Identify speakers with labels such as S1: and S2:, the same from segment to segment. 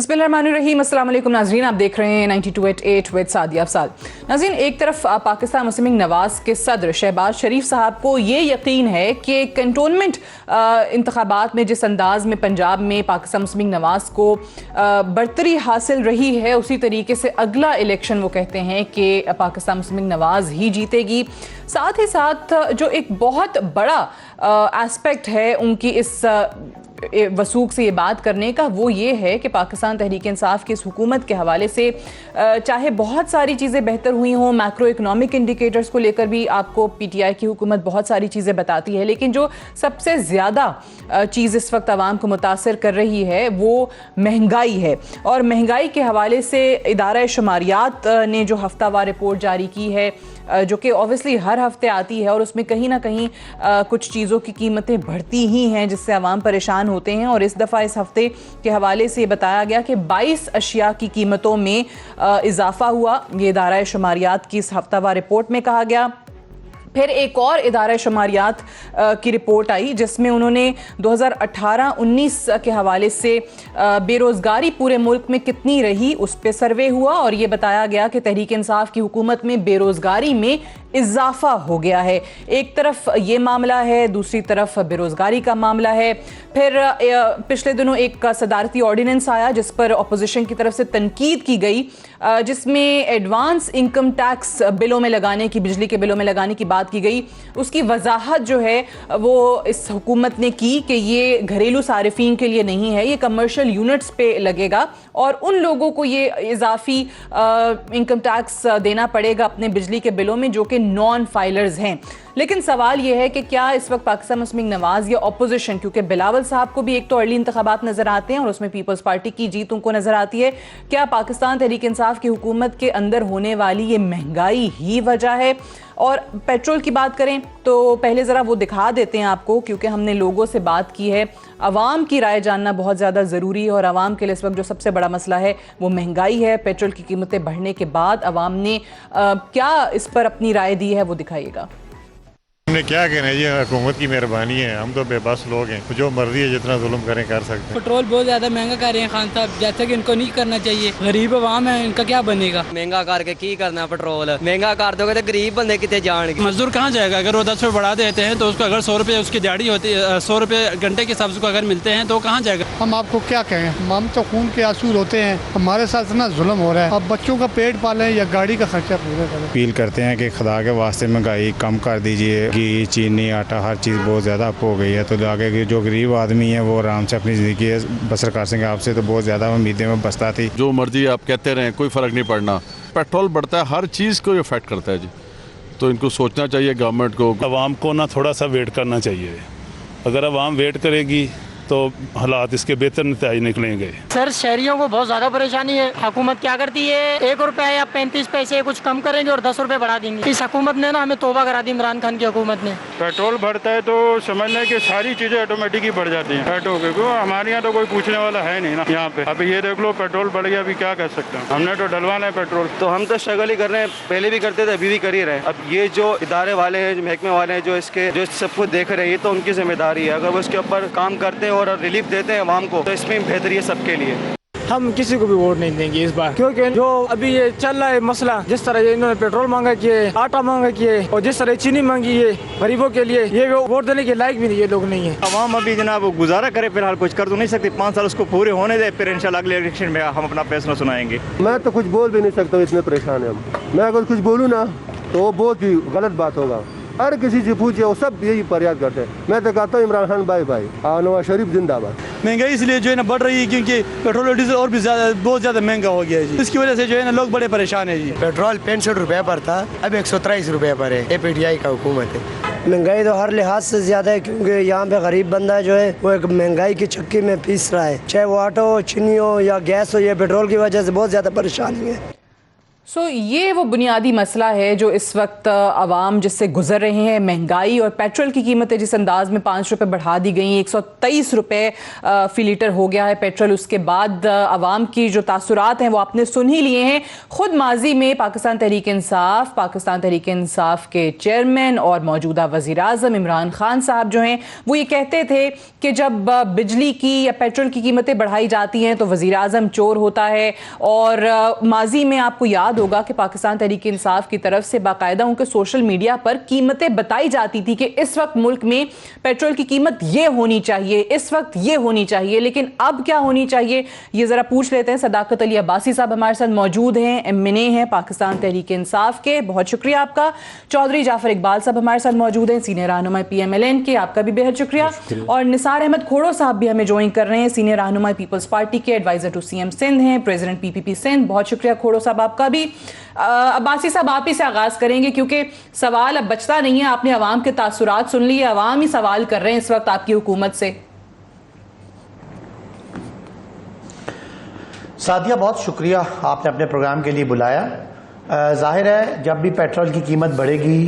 S1: बिस्मिल्लाहिर्रहमानिर्रहीम। अस्सलाम वालेकुम नाज़रीन, आप देख रहे हैं 92.8 विद सादिया अफसाल। नाज़रीन, एक तरफ पाकिस्तान मुस्लिम लीग नवाज़ के सदर शहबाज शरीफ साहब को ये यकीन है कि कंटोनमेंट इंतखाबात में जिस अंदाज में पंजाब में पाकिस्तान मुस्लिम लीग नवाज़ को बरतरी हासिल रही है, उसी तरीके से अगला इलेक्शन वो कहते हैं कि पाकिस्तान मुस्लिम लीग नवाज़ ही जीतेगी। साथ ही साथ जो एक बहुत बड़ा एस्पेक्ट है उनकी इस वसूख से ये बात करने का, वो ये है कि पाकिस्तान तहरीक इंसाफ की इस हुकूमत के हवाले से चाहे बहुत सारी चीज़ें बेहतर हुई हों, मैक्रो इकनॉमिक इंडिकेटर्स को लेकर भी आपको पीटीआई की हुकूमत बहुत सारी चीज़ें बताती है, लेकिन जो सबसे ज़्यादा चीज़ इस वक्त आवाम को मुतासर कर रही है वो महंगाई है। और महंगाई के हवाले से इदारा शुमारियात ने जो हफ्तावार रिपोर्ट जारी की है, जो कि ऑब्वियसली हर हफ्ते आती है, और उसमें कहीं ना कहीं कुछ चीज़ों की कीमतें बढ़ती ही हैं जिससे आवाम परेशान होते हैं। और इस दफ़ा इस हफ्ते के हवाले से बताया गया कि 22 अशिया की कीमतों में इजाफा हुआ। ये इदारा शुमारियात की इस हफ्तावार रिपोर्ट में कहा गया। फिर एक और इदारा शुमारियात की रिपोर्ट आई जिसमें उन्होंने 2018-19 के हवाले से बेरोज़गारी पूरे मुल्क में कितनी रही उस पर सर्वे हुआ, और ये बताया गया कि तहरीक इंसाफ की हुकूमत में बेरोज़गारी में इजाफा हो गया है। एक तरफ ये मामला है, दूसरी तरफ बेरोज़गारी का मामला है। फिर पिछले दिनों एक सदारती ऑर्डिनेंस आया जिस पर अपोजिशन की तरफ से तनकीद की गई, जिसमें एडवांस इनकम टैक्स बिलों में लगाने की, बिजली के बिलों में लगाने की बात की गई। उसकी वजाहत जो है वो इस हुकूमत ने की कि ये घरेलू सारिफीन के लिए नहीं है, ये कमर्शियल यूनिट्स पे लगेगा और उन लोगों को ये इजाफी इनकम टैक्स देना पड़ेगा अपने बिजली के बिलों में जो कि नॉन फाइलर्स हैं। लेकिन सवाल यह है कि क्या इस वक्त पाकिस्तान मुस्लिम लीग नवाज़ या अपोजिशन, क्योंकि बिलावल साहब को भी एक तो अर्ली इंतखाबात नजर आते हैं और उसमें पीपल्स पार्टी की जीत उनको नजर आती है, क्या पाकिस्तान तहरीक इंसाफ की हुकूमत के अंदर होने वाली ये महंगाई ही वजह है? और पेट्रोल की बात करें तो पहले ज़रा वो दिखा देते हैं आपको, क्योंकि हमने लोगों से बात की है। आवाम की राय जानना बहुत ज़्यादा ज़रूरी है और आवाम के लिए इस वक्त जो सबसे बड़ा मसला है वो महंगाई है। पेट्रोल की कीमतें बढ़ने के बाद आवाम ने क्या इस पर अपनी राय दी है, वो दिखाइएगा।
S2: हमने क्या कहना है, ये हुकूमत की मेहरबानी है, हम तो बेबस लोग हैं, जो मर्जी है जितना जुल्म करें कर सकते हैं।
S3: पेट्रोल बहुत ज्यादा महंगा कर रहे हैं खान साहब, जैसे कि इनको नहीं करना चाहिए। गरीब अवाम है, इनका क्या बनेगा?
S4: महंगा करके की करना, पेट्रोल महंगा कर दोगे तो गरीब बंदे कितने जाएंगे?
S3: मजदूर कहाँ जाएगा? अगर वो 10 रुपये बढ़ा देते हैं तो उसको अगर 100 रुपये उसकी दिहाड़ी होती है, 100 रुपये घंटे के हिसाब से अगर मिलते हैं तो कहाँ जाएगा?
S5: हम आपको क्या कहें, हम तो खून के आंसू रोते हैं, हमारे साथ इतना जुल्म हो रहा है। अब बच्चों का पेट पालें या गाड़ी का खर्चा पूरा करें।
S6: अपील करते हैं कि खुदा के वास्ते महंगाई कम कर दीजिए। घी, चीनी, आटा, हर चीज़ बहुत ज़्यादा अप हो गई है, तो आगे जो गरीब आदमी है वो आराम से अपनी ज़िंदगी बसर कर सकेंगे। आपसे तो बहुत ज़्यादा उम्मीदें में बसता थी।
S7: जो मर्जी आप कहते रहें, कोई फ़र्क नहीं पड़ना। पेट्रोल बढ़ता है, हर चीज़ को इफेक्ट करता है जी, तो इनको सोचना चाहिए गवर्नमेंट को।
S8: आवाम को ना थोड़ा सा वेट करना चाहिए। अगर आवाम वेट करेगी तो हालात इसके बेहतर नतीजे निकलेंगे।
S9: सर, शहरियों को बहुत ज्यादा परेशानी है। हुकूमत क्या करती है, 1 रुपया या 35 पैसे कुछ कम करेंगे और 10 रुपए बढ़ा देंगे। इस हुकूमत ने ना हमें तौबा करा दी, इमरान खान की हुकूमत ने।
S10: पेट्रोल बढ़ता है तो समझना कि सारी चीजें ऑटोमेटिक ही बढ़ जाती हैं पेट्रोल के। हमारे यहाँ तो कोई पूछने वाला है नहीं ना यहाँ पे। अभी ये देख लो, पेट्रोल बढ़ गया, अभी क्या कर सकते हैं, हमने तो डलवाना है पेट्रोल।
S11: तो हम तो स्ट्रगल ही कर रहे हैं, पहले भी करते थे, अभी भी कर ही रहे हैं। अब ये जो इदारे वाले हैं, जो महकमे वाले हैं, जो सब कुछ देख रहे हैं, ये तो उनकी जिम्मेदारी है। अगर वो इसके ऊपर काम करते हैं और रिलीफ देते हैं आवाम को, तो इसमें बेहतरी है सबके लिए।
S12: हम किसी को भी वोट नहीं देंगे इस बार, क्योंकि जो अभी ये चल रहा है मसला, जिस तरह इन्होंने पेट्रोल मांगा किए, आटा मांगा किए और जिस तरह चीनी मांगी है गरीबों के लिए, ये वोट देने के लायक भी नहीं ये लोग नहीं है।
S13: आवाम अभी जनाब गुजारा करे, फिलहाल कुछ कर तो नहीं सकती। 5 साल उसको पूरे होने दे, फिर इंशाल्लाह अगले इलेक्शन में हम अपना फैसला सुनाएंगे।
S14: मैं तो कुछ बोल भी नहीं सकता, इतने परेशान है हम। मैं अगर कुछ बोलूँ ना तो वो बहुत ही गलत बात होगा। हर किसी से पूछे, वो सब यही फरियाद करते हैं। मैं तो कहता हूँ इमरान खान भाई नवाज शरीफ जिंदाबाद।
S15: महंगाई इसलिए जो है ना बढ़ रही है क्योंकि पेट्रोल और डीजल और भी बहुत ज़्यादा महंगा हो गया है जी। इसकी वजह से जो है ना लोग बड़े परेशान है जी।
S16: पेट्रोल 65 रुपये पर था, अब 123 रुपये पर है। पीटीआई का हुकूमत है।
S17: महंगाई तो हर लिहाज से ज़्यादा है, क्योंकि यहाँ पे गरीब बंदा जो है वो एक महंगाई की चक्की में पीस रहा है, चाहे वो आटा हो, चीनी हो या गैस हो। या पेट्रोल की वजह से बहुत ज़्यादा परेशानी है।
S1: ये वो बुनियादी मसला है जो इस वक्त आवाम जिससे गुजर रहे हैं। महंगाई और पेट्रोल की कीमतें जिस अंदाज में 5 रुपये बढ़ा दी गई, 123 रुपये फ़ी लीटर हो गया है पेट्रोल। उसके बाद आवाम की जो तासुरात हैं वो आपने सुन ही लिए हैं। ख़ुद माजी में पाकिस्तान तहरीक इंसाफ के चेयरमैन और मौजूदा वज़ीर आज़म इमरान खान साहब जो हैं वो ये कहते थे कि जब बिजली की या पेट्रोल की कीमतें बढ़ाई जाती हैं तो वज़ीर आज़म चोर होता है। और माजी में आपको याद होगा कि पाकिस्तान तहरीक इंसाफ की तरफ से बाकायदा उनके सोशल मीडिया पर कीमतें बताई जाती थी कि इस वक्त मुल्क में पेट्रोल की कीमत ये होनी चाहिए, इस वक्त ये होनी चाहिए। लेकिन अब क्या होनी चाहिए ये जरा पूछ लेते हैं। सदाकत अली अब्बासी साहब हमारे साथ मौजूद हैं, MNA हैं पाकिस्तान तहरीक इंसाफ के, बहुत शुक्रिया आपका। चौधरी जाफर इकबाल साहब हमारे साथ मौजूद हैं, सीनियर रहनुमा PMLN के, आपका भी बेहद शुक्रिया। और निसार अहमद खोड़ो साहब भी हमें ज्वाइन कर रहे हैं, सीनियर रहनुमा पीपल्स पार्टी के, एडवाइजर टू CM सिंध हैं, प्रेसिडेंट PPP सिंध। बहुत शुक्रिया खोड़ो साहब आपका भी। अब्बासी साहब आप ही से आगाज करेंगे क्योंकि सवाल अब बचता नहीं है। आपने अवाम के तासुरात सुन लिए, अवाम ही सवाल कर रहे हैं इस वक्त आपकी हुकूमत से।
S18: सादिया, बहुत शुक्रिया आपने अपने प्रोग्राम के लिए बुलाया। जाहिर है जब भी पेट्रोल की कीमत बढ़ेगी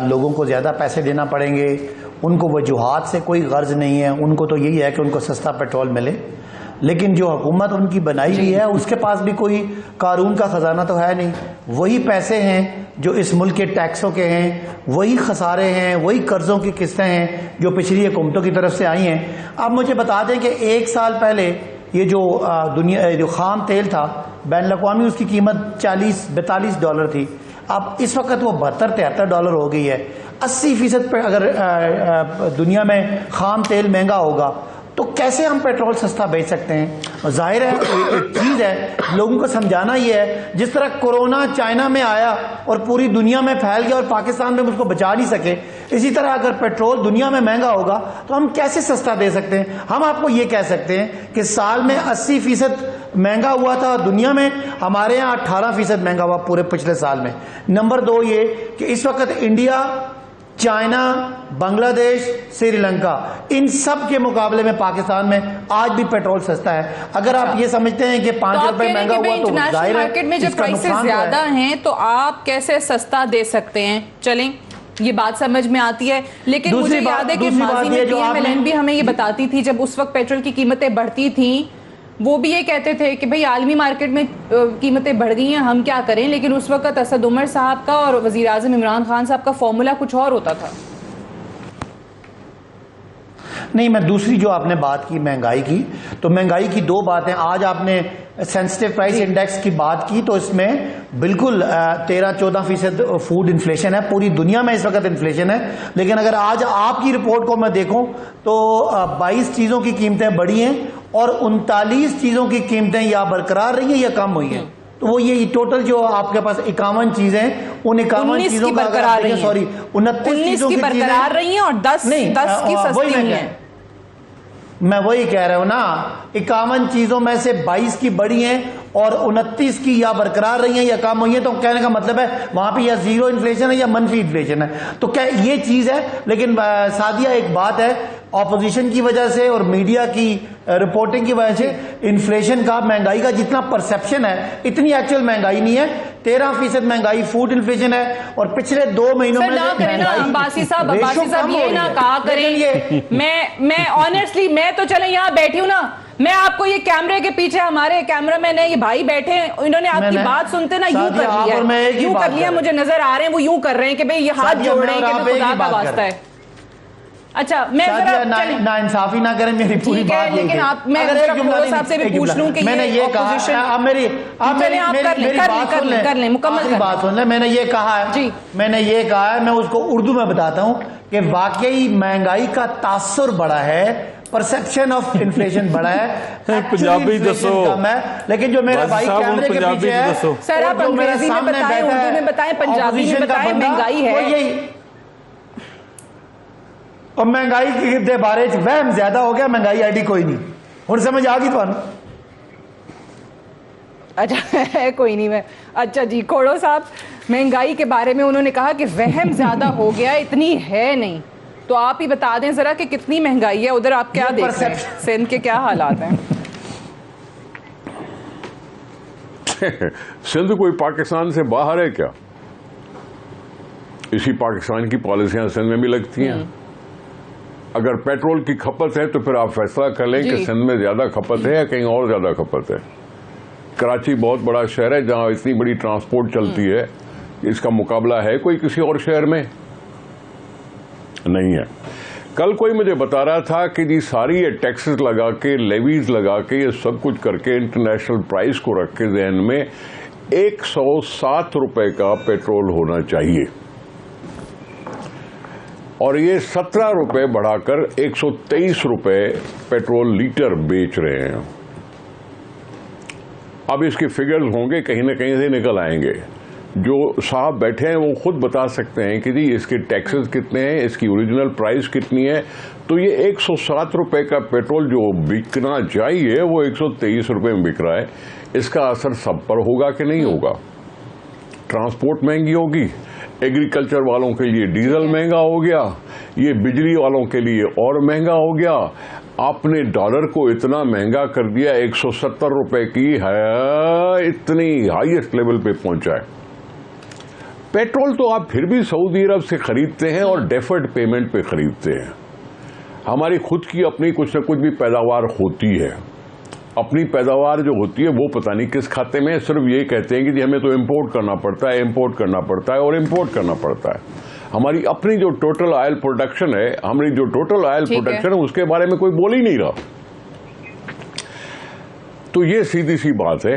S18: लोगों को ज़्यादा पैसे देना पड़ेंगे। उनको वजूहात से कोई गर्ज नहीं है, उनको तो यही है कि उनको सस्ता पेट्रोल मिले। लेकिन जो हुकूमत उनकी बनाई हुई है उसके पास भी कोई कानून का ख़जाना तो है नहीं। वही पैसे हैं जो इस मुल्क के टैक्सों के हैं, वही खसारे हैं, वही कर्ज़ों की किस्तें हैं जो पिछली हुकूमतों की तरफ से आई हैं। अब मुझे बता दें कि 1 साल पहले ये जो खाम तेल था बैनुल-अक़वामी, उसकी कीमत $42 थी। अब इस वक्त वो $72-73 हो गई है। 80% पे अगर दुनिया में खाम तेल महंगा होगा तो कैसे हम पेट्रोल सस्ता बेच सकते हैं। जाहिर है एक चीज़ है लोगों को समझाना ये है, जिस तरह कोरोना चाइना में आया और पूरी दुनिया में फैल गया और पाकिस्तान में उसको बचा नहीं सके, इसी तरह अगर पेट्रोल दुनिया में महंगा होगा तो हम कैसे सस्ता दे सकते हैं। हम आपको ये कह सकते हैं कि साल में 80% महंगा हुआ था दुनिया में, हमारे यहाँ 18% महंगा हुआ पूरे पिछले साल में। नंबर 2 ये कि इस वक्त इंडिया, चाइना, बांग्लादेश, श्रीलंका, इन सब के मुकाबले में पाकिस्तान में आज भी पेट्रोल सस्ता है। अगर आप ये समझते हैं कि 5 रुपए महंगा हुआ तो जाहिर है
S1: मार्केट में जब प्राइसेस ज्यादा हैं तो आप कैसे सस्ता दे सकते हैं। चलें, ये बात समझ में आती है। लेकिन मुझे याद है कि माजी में PMLN भी हमें ये बताती थी जब उस वक्त पेट्रोल की कीमतें बढ़ती थी, वो भी ये कहते थे कि भाई आलमी मार्केट में कीमतें बढ़ गई हैं, हम क्या करें। लेकिन उस वक्त असद उमर साहब का और वज़ीर आज़म इमरान खान साहब का फॉर्मूला कुछ और होता था।
S18: नहीं, मैं दूसरी जो आपने बात की महंगाई की, तो महंगाई की 2 बातें। आज आपने सेंसिटिव प्राइस इंडेक्स की बात की तो इसमें बिल्कुल 13-14% फूड इन्फ्लेशन है। पूरी दुनिया में इस वक्त इन्फ्लेशन है। लेकिन अगर आज आपकी रिपोर्ट को मैं देखूं तो 22 चीज़ों की कीमतें बढ़ी हैं और 39 चीज़ों की कीमतें या बरकरार रही हैं या कम हुई हैं। तो वो ये टोटल जो आपके पास 51 चीजें, उन 51 चीजों का बरकरार रही है, सॉरी 29 चीजों की बरकरार
S1: रही हैं और 10 की सस्ती हुई हैं।
S18: मैं वही कह रहा हूं ना, 51 चीजों में से 22 की बढ़ी हैं और 29 की या बरकरार रही हैं या कम हुई हैं। तो कहने का मतलब है वहां पे या जीरो इन्फ्लेशन है या मनफी इन्फ्लेशन है। तो क्या ये चीज है। लेकिन सादिया एक बात है, ऑपोजिशन की वजह से और मीडिया की रिपोर्टिंग की वजह से इन्फ्लेशन का, महंगाई का जितना परसेप्शन है इतनी एक्चुअल महंगाई नहीं है। 13% महंगाई फूड इन्फ्लेशन है और पिछले 2 महीनों में
S1: अब्बासी साहब ये ना कहा करें। मैं ऑनेस्टली मैं तो चले यहाँ बैठी हूँ ना, मैं आपको ये कैमरे के पीछे हमारे कैमरामैन है, ये भाई बैठे हैं, इन्होंने आपकी बात सुनते ना यूं कर लिया, मुझे नजर आ रहे हैं वो यूं कर रहे हैं कि भाई ये हाथ जोड़ रहे हैं कि खुदा का वास्ता है। अच्छा, मैं
S18: ना इंसाफी ना करें मेरी पूरी बात।
S1: लेकिन आप, मैं साहब से भी पूछ लूं कि
S18: मैंने ये कहा, आप मेरी
S1: कर लें, मुकम्मल
S18: बात सुन ले। मैंने ये कहा है, मैंने ये कहा है, मैं उसको उर्दू में बताता हूँ कि वाकई महंगाई का तासुर बड़ा है, परसेप्शन ऑफ इन्फ्लेशन बड़ा है,
S7: पंजाबी दसो
S18: कम है। लेकिन जो मेरा भाई कैमरे के पीछे है,
S1: सर आप अंग्रेजी में बताएं, उर्दू में बताएं, पंजाबी में बताएं, महंगाई है
S18: और महंगाई के बारे में वहम ज्यादा हो गया, महंगाई आईडी कोई नहीं। और समझ आ गई तुहानू?
S1: अच्छा है कोई नहीं। मैं अच्छा जी, खोड़ो साहब महंगाई के बारे में उन्होंने कहा कि वहम ज्यादा हो गया, इतनी है नहीं। तो आप ही बता दें जरा कि कितनी महंगाई है उधर, आप क्या देख रहे हैं, सिंध के क्या हालात हैं?
S19: सिंध कोई पाकिस्तान से बाहर है क्या? इसी पाकिस्तान की पॉलिसियां सिंध में भी लगती हैं। अगर पेट्रोल की खपत है तो फिर आप फैसला कर लें कि सिंध में ज्यादा खपत है या कहीं और ज्यादा खपत है। कराची बहुत बड़ा शहर है जहां इतनी बड़ी ट्रांसपोर्ट चलती है, इसका मुकाबला है कोई किसी और शहर में? नहीं है। कल कोई मुझे बता रहा था कि जी सारी ये टैक्सेस लगा के, लेवीज लगा के, ये सब कुछ करके इंटरनेशनल प्राइस को रख के जहन में 107 रुपए का पेट्रोल होना चाहिए और ये 17 रुपए बढ़ाकर 123 रुपए पेट्रोल लीटर बेच रहे हैं। अब इसके फिगर्स होंगे कहीं ना कहीं से निकल आएंगे। जो साहब बैठे हैं वो खुद बता सकते हैं कि जी इसके टैक्सेस कितने हैं, इसकी ओरिजिनल प्राइस कितनी है। तो ये 107 रुपए का पेट्रोल जो बिकना चाहिए वो 123 रुपए में बिक रहा है। इसका असर सब पर होगा कि नहीं होगा? ट्रांसपोर्ट महंगी होगी, एग्रीकल्चर वालों के लिए डीजल महंगा हो गया, ये बिजली वालों के लिए और महंगा हो गया। आपने डॉलर को इतना महंगा कर दिया, 170 रुपए की है, इतनी हाईएस्ट लेवल पे पहुंचा है। पेट्रोल तो आप फिर भी सऊदी अरब से खरीदते हैं और डेफर्ड पेमेंट पे खरीदते हैं। हमारी खुद की अपनी कुछ न कुछ भी पैदावार होती है। अपनी पैदावार जो होती है वो पता नहीं किस खाते में, सिर्फ ये कहते हैं कि जी हमें तो इंपोर्ट करना पड़ता है, इंपोर्ट करना पड़ता है और इंपोर्ट करना पड़ता है। हमारी अपनी जो टोटल ऑयल प्रोडक्शन है, हमारी जो टोटल ऑयल प्रोडक्शन है उसके बारे में कोई बोल ही नहीं रहा। तो ये सीधी सी बात है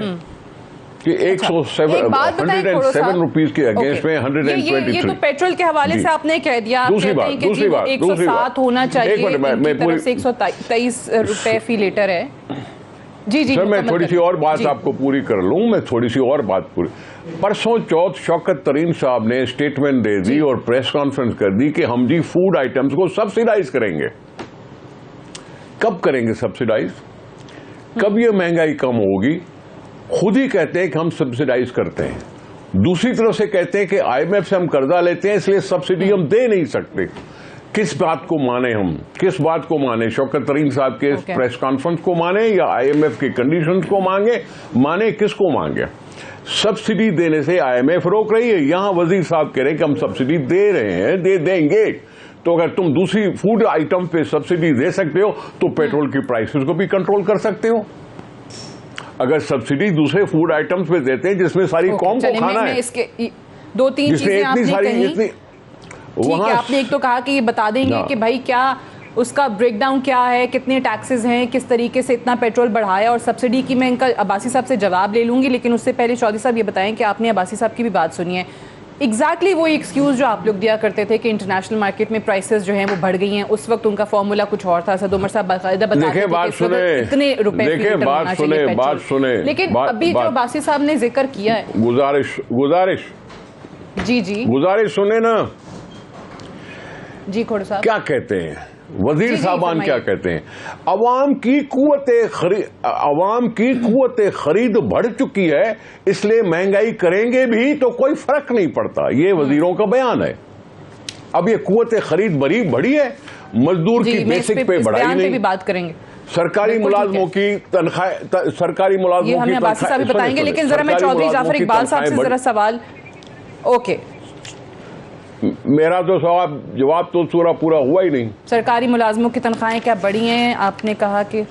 S19: कि 107 रुपीज के अगेंस्ट में 123।
S1: ये तो पेट्रोल के हवाले से आपने कह दिया। दूसरी बात 107 होना चाहिए, इनकी तरफ से 123 रुपए फी लीटर है। जी
S19: सर मैं थोड़ी सी और बात आपको पूरी कर लूं, मैं थोड़ी सी और बात पूरी। परसों चौथ शौकत तरीन साहब ने स्टेटमेंट दे दी और प्रेस कॉन्फ्रेंस कर दी कि हम जी फूड आइटम्स को सब्सिडाइज करेंगे। कब करेंगे सब्सिडाइज? कब ये महंगाई कम होगी? खुद ही कहते हैं कि हम सब्सिडाइज करते हैं, दूसरी तरफ से कहते हैं कि IMF से हम कर्जा लेते हैं इसलिए सब्सिडी हम दे नहीं सकते। किस बात को माने हम, किस बात को माने? शौकत तरीन साहब के प्रेस कॉन्फ्रेंस को माने या IMF की कंडीशंस को माने किसको मांगे? सब्सिडी देने से IMF रोक रही है, यहां वजीर साहब कह रहे हैं कि हम सब्सिडी दे रहे हैं, दे देंगे। तो अगर तुम दूसरी फूड आइटम पे सब्सिडी दे सकते हो तो पेट्रोल की प्राइसेस को भी कंट्रोल कर सकते हो। अगर सब्सिडी दूसरे फूड आइटम्स पे देते हैं जिसमें सारी कौम को खाना है,
S1: इसके 2-3 चीजें आपने कही। ठीक है, आपने एक तो कहा कि ये बता देंगे कि भाई क्या उसका ब्रेकडाउन क्या है, कितने टैक्सेस हैं, किस तरीके से इतना पेट्रोल बढ़ाया, और सब्सिडी की मैं इनका अब्बासी साहब से जवाब ले लूंगी। लेकिन उससे पहले चौधरी साहब ये बताएं कि आपने अब्बासी साहब की भी बात सुनी है। एग्जैक्टली वो एक्सक्यूज जो आप लोग दिया करते थे कि इंटरनेशनल मार्केट में प्राइसेस जो हैं वो बढ़ गई हैं, उस वक्त उनका फॉर्मूला कुछ और था। सद उमर साहब बाकायदा बताते थे कि इतने रुपए
S19: बात सुने।
S1: लेकिन अभी जो अब्बासी साहब ने जिक्र किया है,
S19: गुजारिश गुजारिश सुने ना
S1: जी खोड़ साहब
S19: क्या कहते हैं, वजीर साहबान क्या कहते हैं? अवाम की कुव्वत खरीद बढ़ चुकी है इसलिए महंगाई करेंगे भी तो कोई फर्क नहीं पड़ता, ये वजीरों का बयान है। अब ये कुव्वत खरीद बढ़ी है, मजदूर की बेसिक पे बढ़ाई नहीं।
S1: भी बात करेंगे
S19: सरकारी मुलाजमों की तनख्वाह, सरकारी मुलाजमों की
S1: हमें अब्बासी साहब भी बताएंगे। लेकिन जरा मैं चौधरी जाफर इकबाल साहब से जरा सवाल। ओके,
S19: मेरा तो जवाब तो पूरा हुआ ही नहीं। साहब
S1: मुलाजमों की तनख्वाहें क्या बढ़ी हैं? आपने कहा कि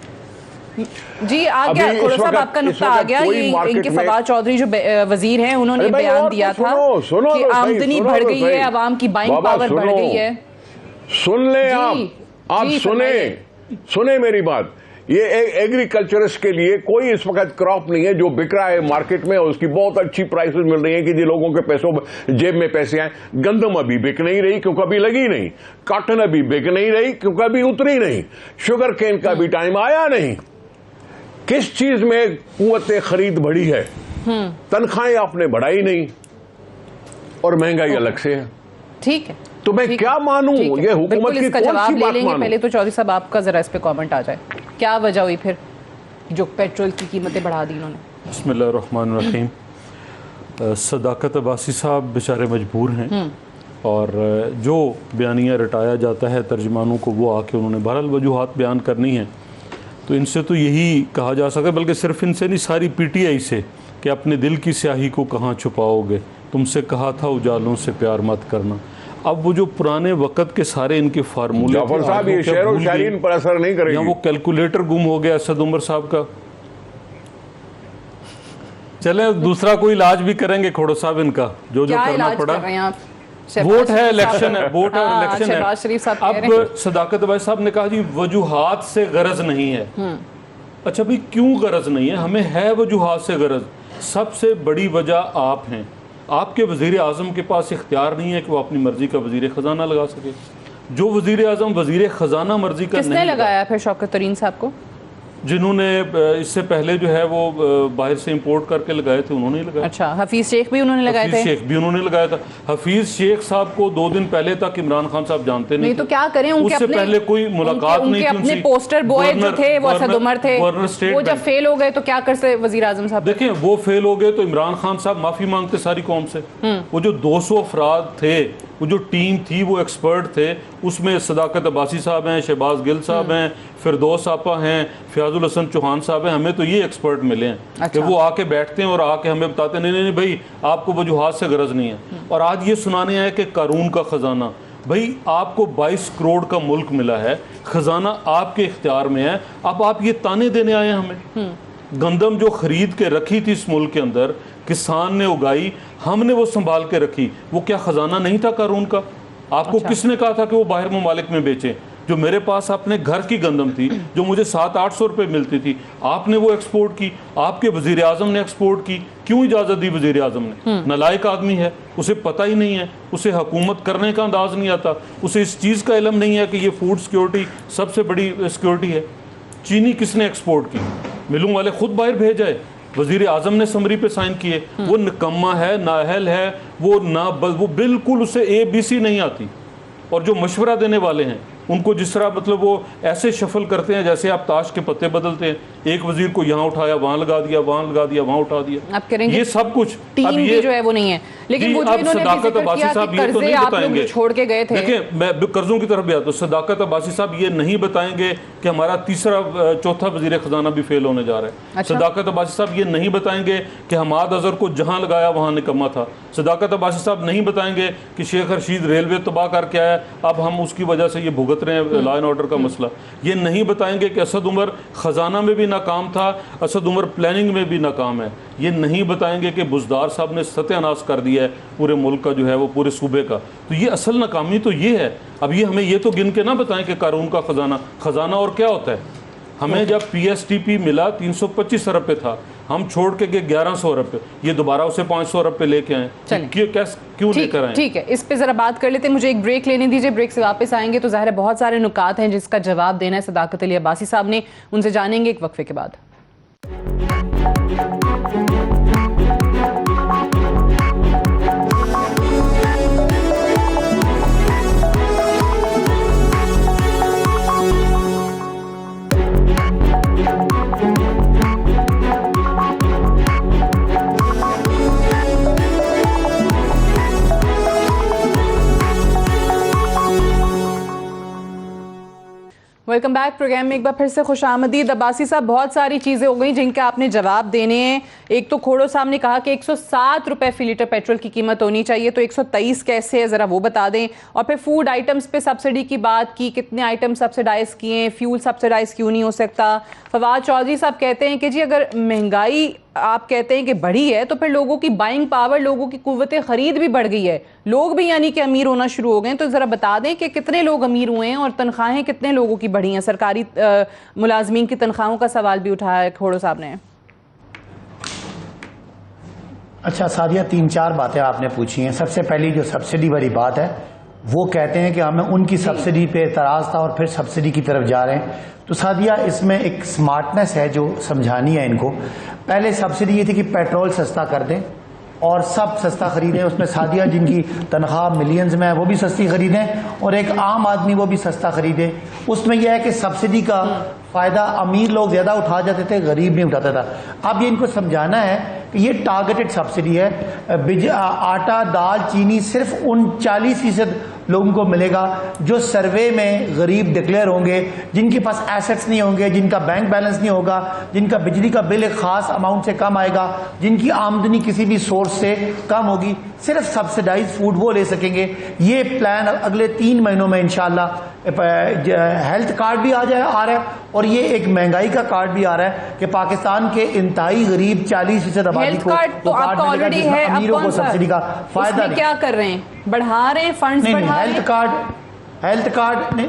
S1: जी आ गया खोड़ा साहब, आपका नुक्ता आ गया। ये इनके फवाद चौधरी जो वजीर हैं उन्होंने बयान दिया था कि आमदनी बढ़ गई है, आवाम की बाइंग पावर बढ़ गई है।
S19: सुन ले आप सुने मेरी बात। ये एग्रीकल्चरिस्ट के लिए कोई इस वक्त क्रॉप नहीं है जो बिक रहा है मार्केट में और उसकी बहुत अच्छी प्राइसेस मिल रही है कि जी लोगों के पैसों जेब में पैसे आए। गंदम अभी बिक नहीं रही क्योंकि अभी लगी नहीं, कॉटन अभी बिक नहीं रही क्योंकि अभी उतरी नहीं, शुगर केन का भी टाइम आया नहीं। किस चीज में कुव्वत खरीद बढ़ी है? तनख्वाहें आपने बढ़ाई नहीं और महंगाई अलग से है।
S1: ठीक है,
S19: तो मैं क्या मानूं? ये हुकूमत की कौन सी बात मानूं?
S1: पहले तो चौधरी साहब आपका जरा इस पे कमेंट आ जाए, क्या वजह हुई फिर जो पेट्रोल की कीमतें बढ़ा दी इन्होंने?
S20: बिस्मिल्लाहिर्रहमानिर्रहीम। सदाकत अब्बासी साहब बेचारे मजबूर हैं और जो बयानिया रटाया जाता है तर्जमानों को वो आके उन्होंने बहरहाल वजूहात बयान करनी है। तो इनसे तो यही कहा जा सकता है, बल्कि सिर्फ इनसे नहीं, सारी पीटीआई से, कि अपने दिल की स्याही को कहाँ छुपाओगे, तुमसे कहा था उजालों से प्यार मत करना। अब वो जो पुराने वक़्त के सारे इनके फार्मूले
S19: जाफर साहब, ये शेर और शायरी इन पर असर नहीं करेगी।
S20: या वो कैलकुलेटर गुम हो गया असद उमर साहब का। चले दूसरा कोई इलाज भी करेंगे खोड़ो साहब इनका, जो करना पड़ा। वोट है, इलेक्शन है, वोट है, इलेक्शन है। अब सदाकत भाई साहब ने कहा जी वजूहात से गरज नहीं है। अच्छा भाई क्यों गरज नहीं है? हमें है वजूहात से गरज। सबसे बड़ी वजह आप हैं। आपके वजीर आज़म के पास इख्तियार नहीं है कि वो अपनी मर्जी का वजीर ख़जाना लगा सके। जो वजीर आज़म वजीर ख़जाना मर्जी का
S1: किसने लगाया फिर शौकत तरीन साहब को?
S20: जिन्होंने इससे पहले जो है वो बाहर से इंपोर्ट करके लगाए थे, उन्होंने लगाया।
S1: अच्छा, हफीज शेख भी उन्होंने लगाए थे?
S20: शेख भी उन्होंने लगाया था। हफीज शेख साहब को 2 दिन पहले तक इमरान खान साहब जानते नहीं,
S1: तो क्या करें, उनके
S20: उससे पहले कोई मुलाकात नहीं थी।
S1: अपने पोस्टर बॉय जो थे वो असद उमर थे, वो जब फेल हो गए तो क्या कर सकते वजीर आजम साहब?
S20: देखें वो फेल हो गए तो इमरान खान साहब माफी मांगते सारी कौम से। वो जो 200 अफराद थे, वो जो टीम थी, वो एक्सपर्ट थे, उसमें सदाकत अब्बासी साहब हैं, शहबाज गिल साहब हैं, फिरदौस आपा हैं, फयाजुल हसन चौहान साहब हैं। हमें तो ये एक्सपर्ट मिले हैं कि वो आके बैठते हैं और आके हमें बताते हैं नहीं भाई आपको वजूहात से गरज नहीं है। और आज ये सुनाने आए कि कानून का खजाना, भाई आपको 22 करोड़ का मुल्क मिला है, खजाना आपके इख्तियार में है, अब आप ये ताने देने आए हैं हमें। गंदम जो खरीद के रखी थी इस मुल्क के अंदर, किसान ने उगाई, हमने वो संभाल के रखी, वो क्या खजाना नहीं था कानून का? आपको किसने कहा था कि वो बाहर ममालिक में बेचें? जो मेरे पास अपने घर की गंदम थी, जो मुझे 700-800 रुपये मिलती थी, आपने वो एक्सपोर्ट की, आपके वजीर आज़म ने एक्सपोर्ट की। क्यों इजाज़त दी वजीर आज़म ने? नालायक आदमी है, उसे पता ही नहीं है, उसे हुकूमत करने का अंदाज़ नहीं आता, उसे इस चीज़ का इल्म नहीं है कि ये फूड सिक्योरिटी सबसे बड़ी सिक्योरिटी है। चीनी किसने एक्सपोर्ट की? मिलों वाले खुद बाहर भेज जाए, वजीर आज़म ने समरी पे साइन किए। वो निकम्मा है, नाअहल है, वो बिल्कुल उसे ABC नहीं आती। और जो मशवरा देने वाले हैं उनको जिस तरह मतलब वो ऐसे शफल करते हैं जैसे आप ताश के पत्ते बदलते हैं, एक वजीर को यहाँ उठाया, वहाँ लगा दिया, वहाँ लगा दिया, वहाँ उठा दिया।
S1: आप करेंगे
S20: ये सब कुछ
S1: टीम
S20: अब ये
S1: जो है वो नहीं है, लेकिन वो जो इन्होंने
S20: सदाकत अब्बासी साहब ये तो नहीं बताएंगे,
S1: छोड़ के गए थे।
S20: देखिए मैं कर्जों की तरफ भी आता हूँ, सदाकत अब्बासी साहब ये नहीं बताएंगे कि हमारा चौथा वजीर खजाना भी फेल होने जा रहा है। सदाकत अब्बासी साहब ये नहीं बताएंगे कि हमाद अजहर को जहाँ लगाया वहाँ निकम्मा था। सदाकत अब्बासी साहब नहीं बताएंगे कि शेख रशीद रेलवे तबाह करके आया, अब हम उसकी वजह से ये भुगत रहे हैं लॉ एंड ऑर्डर का मसला। ये नहीं बताएंगे कि असद उमर खजाना में भी नाकाम था, असद उमर प्लानिंग में भी नाकाम है। ये नहीं बताएंगे कि बुजदार साहब ने सत्यानाश कर दिया है पूरे मुल्क का जो है वो पूरे सूबे का। तो ये असल नाकामी तो ये है। अब ये हमें ये तो गिन के ना बताएं कि कानून का खजाना और क्या होता है। हमें जब PSTP मिला 325 अरब पे था, हम छोड़ के गए 1100 अरब पे, ये दोबारा उसे 500 अरब पे लेके आए, क्यों लेकर आए?
S1: ठीक है, इस पे जरा बात कर लेते हैं। मुझे एक ब्रेक लेने दीजिए, ब्रेक से वापस आएंगे तो ज़ाहिर है बहुत सारे नुकात हैं जिसका जवाब देना है सदाकत अली अब्बासी साहब ने, उनसे जानेंगे एक वक्फे के बाद। Welcome back. प्रोग्राम में एक बार फिर से खुशामदीद। अब्बासी साहब, बहुत सारी चीज़ें हो गई जिनके आपने जवाब देने हैं। एक तो खोड़ो साहब ने कहा कि 107 रुपये फी लीटर पेट्रोल की कीमत होनी चाहिए, तो 123 कैसे है ज़रा वो बता दें। और फिर फूड आइटम्स पे सब्सिडी की बात की, कितने आइटम सब्सिडाइज़ किए, फ्यूल सब्सिडाइज़ क्यों नहीं हो सकता। फवाद चौधरी साहब कहते हैं कि जी अगर महंगाई आप कहते हैं कि बढ़ी है तो फिर लोगों की बाइंग पावर, लोगों की कुव्वत ख़रीद भी बढ़ गई है, लोग भी यानी कि अमीर होना शुरू हो गए। तो ज़रा बता दें कि कितने लोग अमीर हुए हैं और तनख्वाहें कितने लोगों की बढ़ी हैं। सरकारी मुलाजमीन की तनख्वाहों का सवाल भी उठाया है खोड़ो साहब ने।
S18: अच्छा सादिया, 3-4 बातें आपने पूछी हैं। सबसे पहली जो सब्सिडी वाली बात है, वो कहते हैं कि हमें उनकी सब्सिडी पे एतराज़ था और फिर सब्सिडी की तरफ जा रहे हैं। तो सादिया, इसमें एक स्मार्टनेस है जो समझानी है इनको। पहले सब्सिडी ये थी कि पेट्रोल सस्ता कर दें और सब सस्ता खरीदें, उसमें सादिया जिनकी तनख्वाह मिलियंस में है वो भी सस्ती खरीदें और एक आम आदमी वो भी सस्ता खरीदे। उसमें यह है कि सब्सिडी का फ़ायदा अमीर लोग ज़्यादा उठा जाते थे, गरीब नहीं उठाता था। अब ये इनको समझाना है कि ये टारगेटेड सब्सिडी है। आटा, दाल, चीनी सिर्फ 39% लोगों को मिलेगा जो सर्वे में गरीब डिक्लेयर होंगे, जिनके पास एसेट्स नहीं होंगे, जिनका बैंक बैलेंस नहीं होगा, जिनका बिजली का बिल एक खास अमाउंट से कम आएगा, जिनकी आमदनी किसी भी सोर्स से कम होगी, सिर्फ सब्सिडाइज फूड वो ले सकेंगे। ये प्लान अगले 3 महीनों में इंशाल्लाह हेल्थ कार्ड भी आ रहा है और ये एक महंगाई का कार्ड भी आ रहा है कि पाकिस्तान के इंतहाई गरीब 40% आबादी को
S1: तो आपका ऑलरेडी है,
S18: अमीरों को सब्सिडी का फायदा
S1: क्या कर रहे हैं, बढ़ा रहे हैं फंड्स, बढ़ा रहे हैं।
S18: हेल्थ कार्ड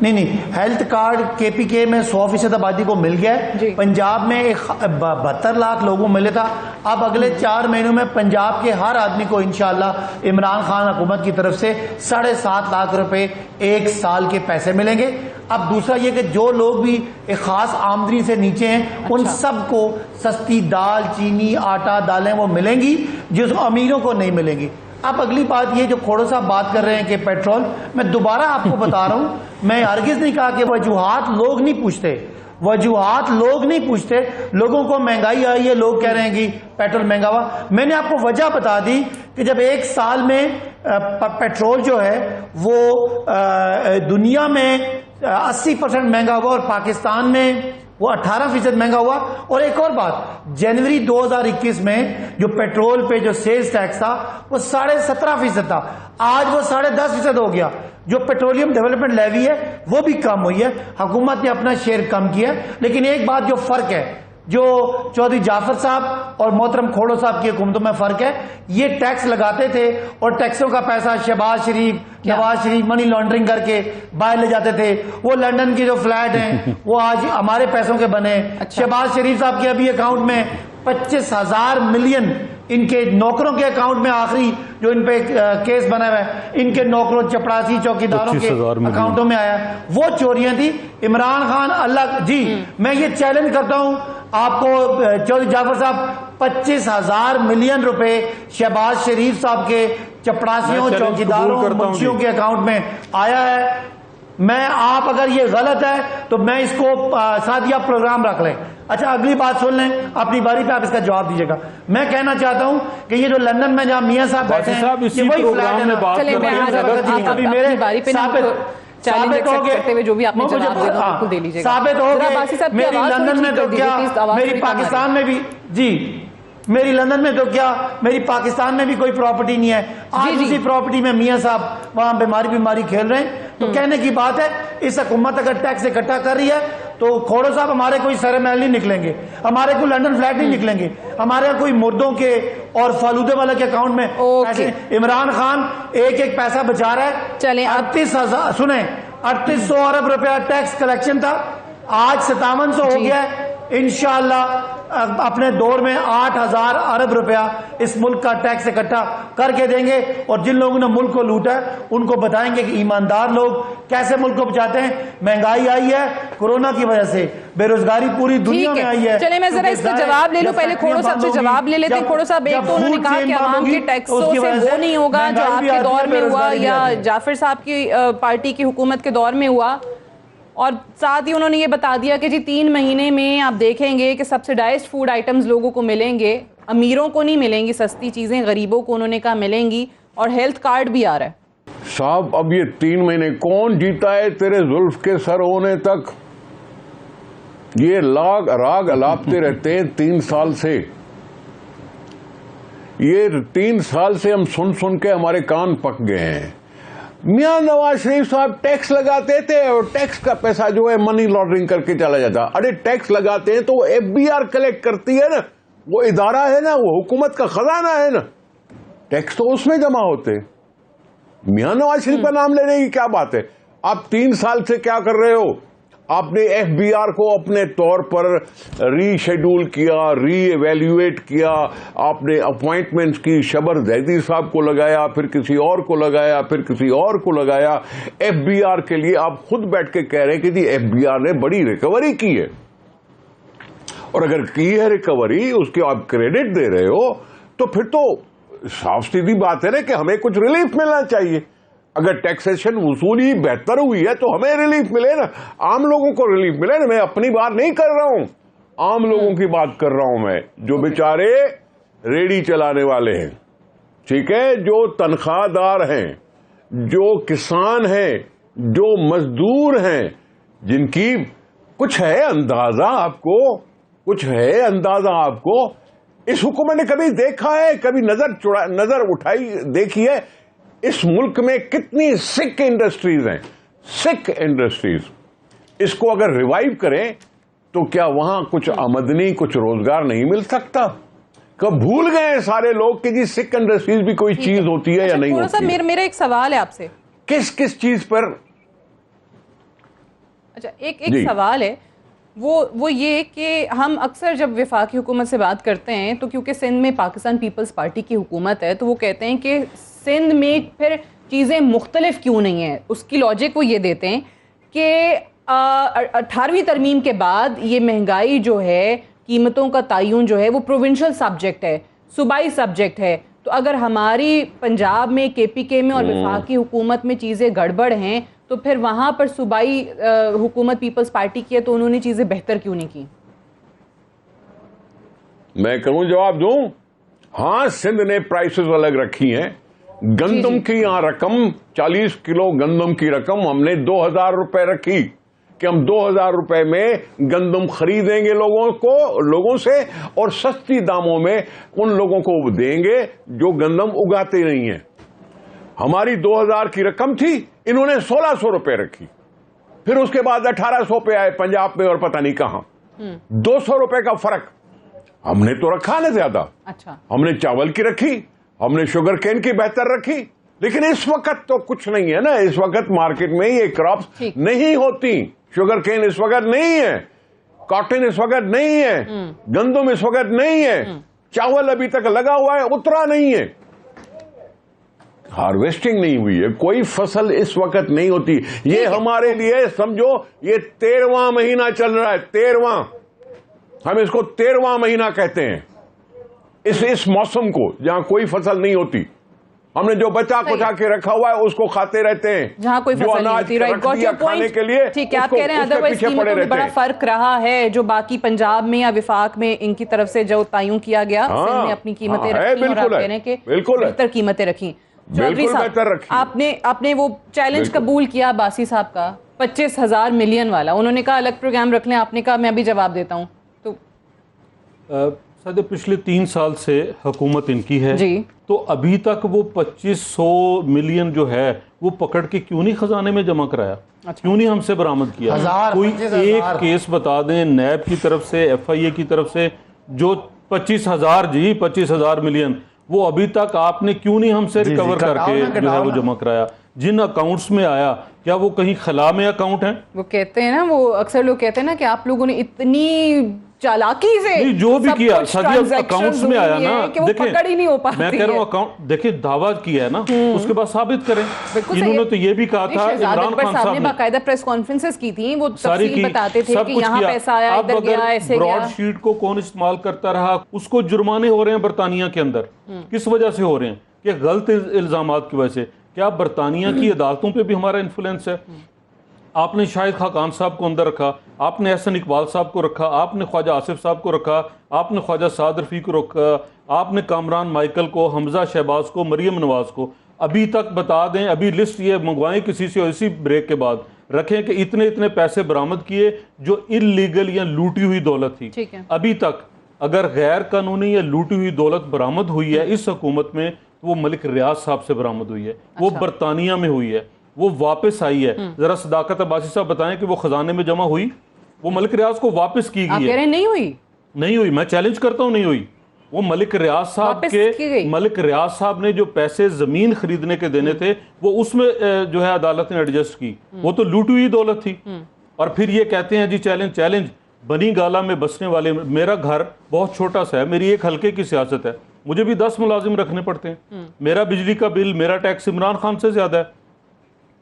S18: नहीं, हेल्थ कार्ड KPK में 100% आबादी को मिल गया है। पंजाब में 72 लाख लोगों को मिले था। अब अगले 4 महीनों में पंजाब के हर आदमी को इंशाल्लाह इमरान खान हुकूमत की तरफ से 7.5 लाख रुपए 1 साल के पैसे मिलेंगे। अब दूसरा ये कि जो लोग भी एक खास आमदनी से नीचे हैं उन सबको सस्ती दाल, चीनी, आटा, दालें वो मिलेंगी जो अमीरों को नहीं मिलेंगी। अब अगली बात ये जो खोड़ो साहब बात कर रहे हैं कि पेट्रोल, मैं दोबारा आपको बता रहा हूं, मैं हरगिज नहीं कहा कि वजूहात लोग नहीं पूछते, वजूहात लोग नहीं पूछते। लोगों को महंगाई आई है, लोग कह रहे हैं कि पेट्रोल महंगा हुआ। मैंने आपको वजह बता दी कि जब 1 साल में पेट्रोल जो है वो दुनिया में 80% महंगा हुआ और पाकिस्तान में वो 18% महंगा हुआ। और एक और बात, जनवरी 2021 में जो पेट्रोल पे जो सेल्स टैक्स था वो 17.5% था, आज वो 10.5% हो गया। जो पेट्रोलियम डेवलपमेंट लेवी है वो भी कम हुई है, हुकूमत ने अपना शेयर कम किया। लेकिन एक बात जो फर्क है, जो चौधरी जाफर साहब और मोहतरम खोड़ो साहब की हुकूमतों में फर्क है, ये टैक्स लगाते थे और टैक्सों का पैसा शहबाज शरीफ, नवाज शरीफ मनी लॉन्ड्रिंग करके बाहर ले जाते थे। वो लंदन की जो फ्लैट हैं वो आज हमारे पैसों के बने। शहबाज शरीफ साहब के अभी अकाउंट में 25,000 मिलियन इनके नौकरों के अकाउंट में, आखिरी जो इन पे केस बना हुआ है, इनके नौकरों, चपरासी, चौकीदारों के अकाउंटों में आया, वो चोरियां थी। इमरान खान अल्लाह जी, मैं ये चैलेंज करता हूं आपको चौधरी जाफर साहब, 25,000 मिलियन रुपए शहबाज शरीफ साहब के चपरासियों, चौकीदारों, मुंशियों के अकाउंट में आया है। मैं आप अगर ये गलत है तो मैं इसको सादिया प्रोग्राम रख लें। अच्छा, अगली बात सुन लें, अपनी बारी पे आप इसका जवाब दीजिएगा। मैं कहना चाहता हूं कि ये जो लंदन में जहां मियां साहब बैठे हैं, ये वही फ्लैट है ना। अभी मेरे साबित हो गए जो भी आपने जवाब दे लीजिएगा। साबित हो गए मेरी लंदन में तो क्या, मेरी पाकिस्तान में भी जी, मेरी लंदन में तो क्या, मेरी पाकिस्तान में भी कोई प्रॉपर्टी नहीं है। आज उसी प्रॉपर्टी में मियां साहब वहां बीमारी खेल रहे हैं। तो कहने की बात है, इस हुकूमत अगर टैक्स इकट्ठा कर रही है तो खोड़ो साहब हमारे कोई सरमहल नहीं निकलेंगे, हमारे कोई लंदन फ्लैट नहीं निकलेंगे, हमारे कोई मुर्दों के और फालूदे वाले के अकाउंट में पैसे। इमरान खान एक पैसा बचा रहा है। चले 38,000 सुने 3800 अरब रुपया टैक्स कलेक्शन था, आज 5700 हो गया है। इंशाअल्लाह अपने दौर में 8,000 अरब रुपया इस मुल्क का टैक्स इकट्ठा करके देंगे और जिन लोगों ने मुल्क को लूटा है उनको बताएंगे कि ईमानदार लोग कैसे मुल्क को बचाते हैं। महंगाई आई है कोरोना की वजह से, बेरोजगारी पूरी दुनिया में आई है।
S1: चले मैं जरा इसका जवाब ले लूं, पहले खोड़ो साहब से जवाब ले लेते हैं। खोड़ो साहब, एक तो उन्होंने कहा कि आवाम के टैक्सों से वो नहीं होगा जो आपके दौर में हुआ या जाफर साहब की पार्टी की हुकूमत के दौर में हुआ, और साथ ही उन्होंने ये बता दिया कि जी 3 महीने में आप देखेंगे कि सब्सिडाइज्ड फूड आइटम्स लोगों को मिलेंगे, अमीरों को नहीं मिलेंगी सस्ती चीज़ें, गरीबों को उन्होंने कहा मिलेंगी, और हेल्थ कार्ड भी आ रहा है।
S19: साहब अब ये 3 महीने कौन जीता है तेरे जुल्फ के सर होने तक? ये राग अलापते रहते हैं 3 साल से। ये 3 साल से हम सुन के हमारे कान पक गए हैं। मियां नवाज शरीफ साहब टैक्स लगाते थे और टैक्स का पैसा जो है मनी लॉन्ड्रिंग करके चला जाता। अरे टैक्स लगाते हैं तो वो FBR कलेक्ट करती है ना, वो इदारा है ना, वो हुकूमत का खजाना है ना, टैक्स तो उसमें जमा होते। मियां नवाज शरीफ का नाम लेने की क्या बात है? आप 3 साल से क्या कर रहे हो? आपने FBR को अपने तौर पर रीशेड्यूल किया, रीएवैल्यूएट किया, आपने अपॉइंटमेंट्स की, शबर जैदी साहब को लगाया, फिर किसी और को लगाया, फिर किसी और को लगाया। FBR के लिए आप खुद बैठ के कह रहे हैं कि जी FBR ने बड़ी रिकवरी की है, और अगर की है रिकवरी उसकी आप क्रेडिट दे रहे हो तो फिर तो साफ सीधी बात है ना कि हमें कुछ रिलीफ मिलना चाहिए। अगर टैक्सेशन वसूली बेहतर हुई है तो हमें रिलीफ मिले ना, आम लोगों को रिलीफ मिले ना। मैं अपनी बात नहीं कर रहा हूं, आम लोगों की बात कर रहा हूं मैं, जो बेचारे रेडी चलाने वाले हैं, ठीक है, जो तनख्वाहदार हैं, जो किसान हैं, जो मजदूर हैं, जिनकी कुछ है अंदाजा आपको, कुछ है अंदाजा आपको, इस हुकूमत ने कभी देखा है, कभी नजर उठाई देखी है इस मुल्क में कितनी सिक इंडस्ट्रीज हैं, सिक इंडस्ट्रीज। इसको अगर रिवाइव करें तो क्या वहां कुछ आमदनी, कुछ रोजगार नहीं मिल सकता? कब भूल गए सारे लोग कि जी सिक इंडस्ट्रीज भी कोई चीज होती है या नहीं होती है?
S1: मेरा एक सवाल है आपसे।
S19: किस किस चीज पर?
S1: अच्छा, एक सवाल है, वो ये कि हम अक्सर जब वफाकी हुकूमत से बात करते हैं तो क्योंकि सिंध में पाकिस्तान पीपल्स पार्टी की हुकूमत है, तो वो कहते हैं कि सिंध में फिर चीज़ें मुख्तलिफ क्यों नहीं हैं। उसकी लॉजिक वो ये देते हैं कि 18वीं तरमीम के बाद ये महंगाई जो है, कीमतों का तयन जो है, वो प्रोविंशियल सब्जेक्ट है, सूबाई सब्जेक्ट है। तो अगर हमारी पंजाब में, KPK में और वफाकी हुकूमत में चीज़ें गड़बड़ हैं तो फिर वहाँ पर सूबाई हुकूमत पीपल्स पार्टी की है, तो उन्होंने चीज़ें बेहतर क्यों नहीं की?
S19: मैं कहूँ जवाब दूं? हाँ, सिंध ने प्राइसेस अलग रखी हैं। गंदम की यहाँ रकम 40 किलो गंदम की रकम हमने 2000 रुपए रखी कि हम 2000 रुपए में गंदम खरीदेंगे लोगों से और सस्ती दामों में उन लोगों को देंगे जो गंदम उगाते नहीं हैं। हमारी 2000 की रकम थी, इन्होंने 1600 रुपए रखी। फिर उसके बाद 1800 पे आए पंजाब में और पता नहीं कहां। 200 रुपए का फर्क। हमने तो रखा ना ज्यादा।
S1: अच्छा,
S19: हमने चावल की रखी, हमने शुगर केन की बेहतर रखी, लेकिन इस वक्त तो कुछ नहीं है ना। इस वक्त मार्केट में ये क्रॉप्स नहीं होती। शुगर केन इस वक्त नहीं है, कॉटन इस वक्त नहीं है, गंदम इस वक्त नहीं है, चावल अभी तक लगा हुआ है, उतरा नहीं है, हार्वेस्टिंग नहीं हुई है, कोई फसल इस वक्त नहीं होती। ये हमारे लिए समझो ये 13वां महीना चल रहा है, 13वां, हम इसको 13वां महीना कहते हैं इस मौसम को जहां कोई फसल नहीं होती। हमने जो बचा कुचा के रखा हुआ है उसको खाते रहते हैं,
S1: जहां कोई फसल नहीं होती। Right, got your point.
S19: के लिए
S1: ठीक है, आप कह रहे हैं अदरवाइज कीमतों में बड़ा फर्क रहा है जो बाकी पंजाब में या विफाक में इनकी तरफ से जो तयन किया गया, सिंध ने अपनी कीमतें रखी और आप कह रहे हैं कि बेहतर कीमतें रखी। चौधरी साहब, आपने वो चैलेंज कबूल किया बासी साहब का 25,000 मिलियन वाला, उन्होंने कहा अलग प्रोग्राम रख लें, आपने कहा मैं भी जवाब देता हूँ। तो
S20: सर पिछले 3 साल से हुकूमत इनकी है जी, तो अभी तक वो 2500 मिलियन जो है वो पकड़ के क्यों नहीं खजाने में जमा कराया? अच्छा। क्यों नहीं हमसे बरामद किया? कोई एक केस बता दें नैब की तरफ से, FIA की तरफ से, जो 25,000 मिलियन वो अभी तक आपने क्यों नहीं हमसे रिकवर करके जो है वो जमा कराया? जिन अकाउंट्स में आया क्या वो कहीं खला में अकाउंट हैं?
S1: वो कहते हैं ना, वो अक्सर लोग कहते हैं ना कि आप लोगों ने इतनी चालाकी से
S20: जो भी किया सभी अकाउंट्स में आया ना,
S1: देखिए पकड़ ही नहीं हो पाती।
S20: मैं कह रहा हूँ अकाउंट देखिए दावा किया है ना, उसके बाद साबित करें। इन्होंने तो ये भी कहा था, इमरान खान साहब ने
S1: बाकायदा प्रेस कॉन्फ्रेंसेस की थी, वो तफसील बताते थे कि यहाँ पैसा आया, इधर गया, ऐसे गया।
S20: ब्रॉड शीट को कौन इस्तेमाल करता रहा, उसको जुर्माने हो रहे हैं बरतानिया के अंदर, किस वजह से हो रहे हैं? कि गलत इल्जामात की वजह से। क्या बरतानिया की अदालतों पे भी हमारा इन्फ्लुएंस है? आपने शाहिद खाकान साहब को अंदर रखा, आपने एहसन इकबाल साहब को रखा, आपने ख्वाजा आसिफ साहब को रखा, आपने ख्वाजा साद रफ़ी को रखा, आपने कामरान माइकल को, हमजा शहबाज को, मरियम नवाज को। अभी तक बता दें, अभी लिस्ट ये मंगवाएं किसी से और इसी ब्रेक के बाद रखें कि इतने इतने पैसे बरामद किए जो इलीगल या लूटी हुई दौलत थी। अभी तक अगर गैर कानूनी या लूटी हुई दौलत बरामद हुई है इस हुकूमत में, तो वो मलिक रियाज साहब से बरामद हुई है। वो बरतानिया में हुई है, वो वापस आई है। जरा सदाकत अब्बासी साहब बताएं कि वो खजाने में जमा हुई? वो मलिक रियाज को वापस की गई है?
S1: नहीं हुई,
S20: नहीं हुई। मैं चैलेंज करता हूं नहीं हुई। वो मलिक रियाज साहब ने जो पैसे जमीन खरीदने के देने थे वो उसमें जो है अदालत ने एडजस्ट की, वो तो लूटी हुई दौलत थी। और फिर ये कहते हैं जी चैलेंज। बनी गाला में बसने वाले, मेरा घर बहुत छोटा सा है, मेरी एक हल्के की सियासत है, मुझे भी 10 मुलाजिम रखने पड़ते हैं, मेरा बिजली का बिल, मेरा टैक्स इमरान खान से ज्यादा है।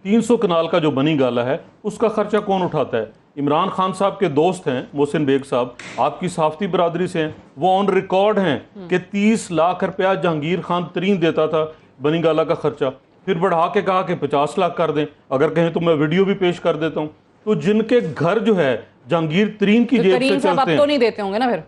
S20: 300 कनाल का जो बनी गाला है उसका खर्चा कौन उठाता है? इमरान खान साहब के दोस्त हैं मोहसिन बेग साहब, आपकी साफ्ती बरादरी से हैं, वो ऑन रिकॉर्ड हैं कि 30 लाख रुपया जहांगीर खान तरीन देता था बनी गाला का खर्चा, फिर बढ़ा के कहा कि 50 लाख कर दें, अगर कहें तो मैं वीडियो भी पेश कर देता हूँ। तो जिनके घर जो है जहांगीर तरीन की जेब से चलते हैं,
S1: तो नहीं देते होंगे ना फिर?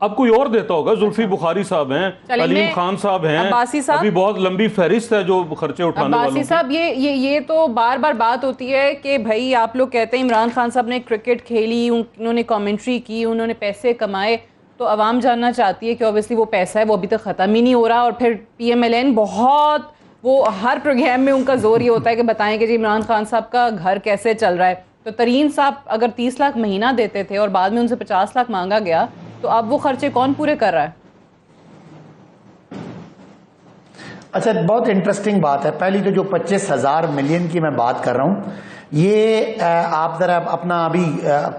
S20: अब कोई और देता होगा, जुल्फी बुखारी साहब हैं, अलीम खान साहब हैं,
S1: अब्बासी साहब,
S20: अभी बहुत लंबी फहरिस्त है जो खर्चे उठाने वालों की।
S1: साहब ये तो बार बार बात होती है कि भाई आप लोग कहते हैं इमरान खान साहब ने क्रिकेट खेली, उन्होंने कमेंट्री की, उन्होंने पैसे कमाए, तो आवाम जानना चाहती है कि ऑब्वियसली वो पैसा है वो अभी तक ख़त्म ही नहीं हो रहा। और फिर PMLN बहुत वो हर प्रोग्राम में उनका जोर ये होता है कि बताएं कि जी इमरान खान साहब का घर कैसे चल रहा है। तो तरीन साहब अगर 30 लाख महीना देते थे और बाद में उनसे 50 लाख मांगा गया, तो अब वो खर्चे कौन पूरे कर रहा है?
S18: अच्छा, बहुत इंटरेस्टिंग बात है। पहली तो जो 25,000 मिलियन की मैं बात कर रहा हूँ, ये आप जरा अपना अभी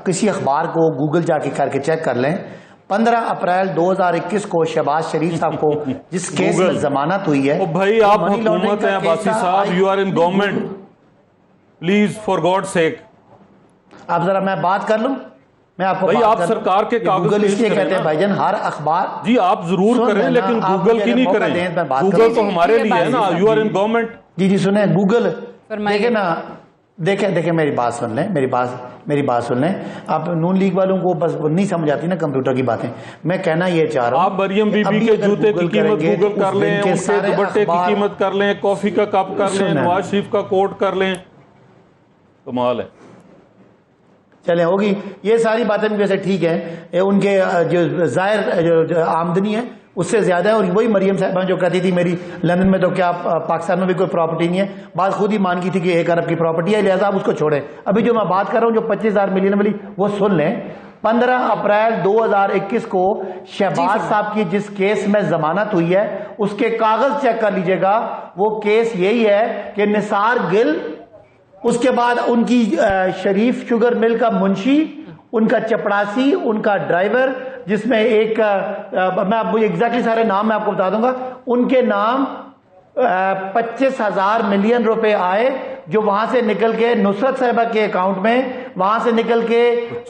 S18: किसी अखबार को गूगल जाके करके चेक कर लें। 15 अप्रैल 2021 को शहबाज शरीफ साहब को जिस केस में जमानत हुई है,
S20: भाई आप हुकूमत हैं अब्बासी साहब, you are in government, please for God sake.
S18: आप जरा मैं बात कर लूं, मैं आपको
S20: भाई आप सरकार के
S18: गूगल इसलिए कहते हैं भाईजान, हर अखबार
S20: जी आप जरूर करें लेकिन गूगल की नहीं करें, गूगल तो हमारे लिए है ना, यू आर इन गवर्नमेंट।
S18: जी जी सुने, गूगल देखे ना, देखे मेरी बात सुन लें, मेरी बात सुन लें। आप नून लीग वालों को बस नहीं समझ आती ना कंप्यूटर की बातें। मैं कहना ये चाह रहा हूँ,
S20: आप मरियम बीबी के जूते की कीमत गूगल कर लें, उनके दुपट्टे की कीमत कर लें, कॉफी का कप कर लें, नवाज शरीफ का कोट कर लें, कमाल है।
S18: चले होगी ये सारी बातें भी वैसे ठीक है, उनके जो जाहिर जो आमदनी है उससे ज्यादा है। और वही मरियम साहबा जो कहती थी मेरी लंदन में तो क्या पाकिस्तान में भी कोई प्रॉपर्टी नहीं है, बात खुद ही मान की थी कि 1 अरब की प्रॉपर्टी है, लिहाजा आप उसको छोड़ें। अभी जो मैं बात कर रहा हूँ जो 25,000 मिलियन वाली, वो सुन लें। 15 अप्रैल 2021 को शहबाज साहब की जिस केस में जमानत हुई है उसके कागज चेक कर लीजिएगा। वो केस यही है कि निसार गिल, उसके बाद उनकी शरीफ शुगर मिल का मुंशी, उनका चपड़ासी, उनका ड्राइवर, जिसमें एक मैं आपको एग्जैक्टली सारे नाम मैं आपको बता दूंगा, उनके नाम 25,000 मिलियन रुपए आए जो वहां से निकल के नुसरत साहिबा के अकाउंट में, वहां से निकल के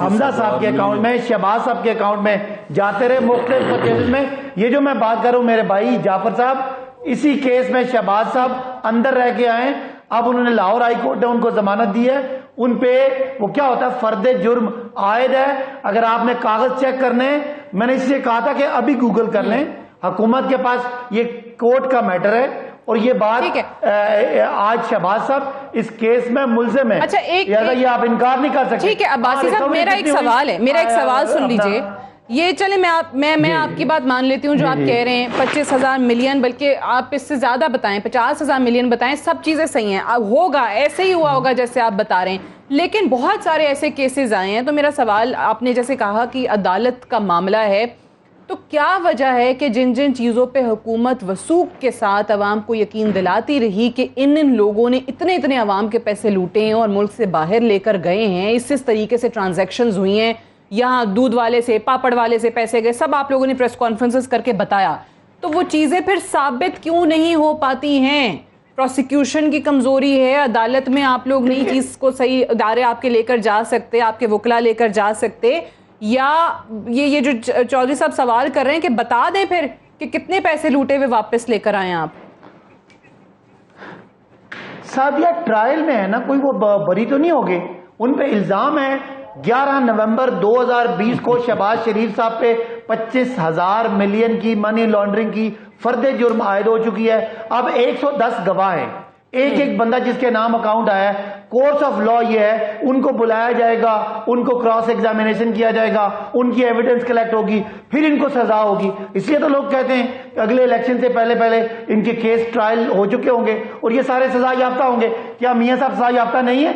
S18: हमजा साहब के अकाउंट में, शहबाज साहब के अकाउंट में जाते रहे मुख्तलिफ परचेज में। ये जो मैं बात कर रहा हूं मेरे भाई जाफर साहब, इसी केस में शहबाज साहब अंदर रह के आए। अब उन्होंने लाहौर हाई कोर्ट ने उनको जमानत दी है। उन पे वो क्या होता है, फर्दे जुर्म आयद है। अगर आपने कागज चेक करने, मैंने इसलिए कहा था कि अभी गूगल कर लें, हुकूमत के पास ये कोर्ट का मैटर है और ये बात आज शहबाज साहब इस केस में मुल्जिम है।
S1: अच्छा,
S18: ये आप इनकार नहीं कर सकते।
S1: ठीक है अब्बासी साहब, मेरा एक सवाल है, मेरा एक सवाल सुन लीजिए। ये चले मैं आपकी बात मान लेती हूँ जो आप कह रहे हैं 25,000 मिलियन, बल्कि आप इससे ज्यादा बताएं, 50,000 मिलियन बताएं, सब चीजें सही हैं, अब होगा ऐसे ही हुआ होगा जैसे आप बता रहे हैं। लेकिन बहुत सारे ऐसे केसेस आए हैं। तो मेरा सवाल, आपने जैसे कहा कि अदालत का मामला है, तो क्या वजह है कि जिन जिन चीज़ों पे हुकूमत वसूख के साथ अवाम को यकीन दिलाती रही कि इन लोगों ने इतने अवाम के पैसे लूटे हैं और मुल्क से बाहर लेकर गए हैं, इस तरीके से ट्रांजैक्शंस हुई हैं, यहाँ दूध वाले से, पापड़ वाले से पैसे गए, सब आप लोगों ने प्रेस कॉन्फ्रेंसेस करके बताया, तो वो चीज़ें फिर साबित क्यों नहीं हो पाती हैं? प्रोसिक्यूशन की कमज़ोरी है, अदालत में आप लोग नई चीज़ को सही इदारे आपके लेकर जा सकते, आपके वकला लेकर जा सकते, या ये जो चौधरी साहब सवाल कर रहे हैं कि बता दें फिर कि कितने पैसे लूटे हुए वापस लेकर आए आप?
S18: साहब यार ट्रायल में है ना, कोई वो बरी तो नहीं हो गए। उन पे इल्जाम है 11 नवंबर 2020 को शहबाज शरीफ साहब पे 25,000 मिलियन की मनी लॉन्ड्रिंग की फर्दे जुर्म आयद हो चुकी है। अब 110 गवाह हैं, एक बंदा जिसके नाम अकाउंट आया है। कोर्स ऑफ लॉ ये है, उनको बुलाया जाएगा, उनको क्रॉस एग्जामिनेशन किया जाएगा, उनकी एविडेंस कलेक्ट होगी, फिर इनको सजा होगी। इसलिए तो लोग कहते हैं कि अगले इलेक्शन से पहले इनके केस ट्रायल हो चुके होंगे और ये सारे सजा याफ्ता होंगे। क्या मियां साहब सजा याफ्ता नहीं है?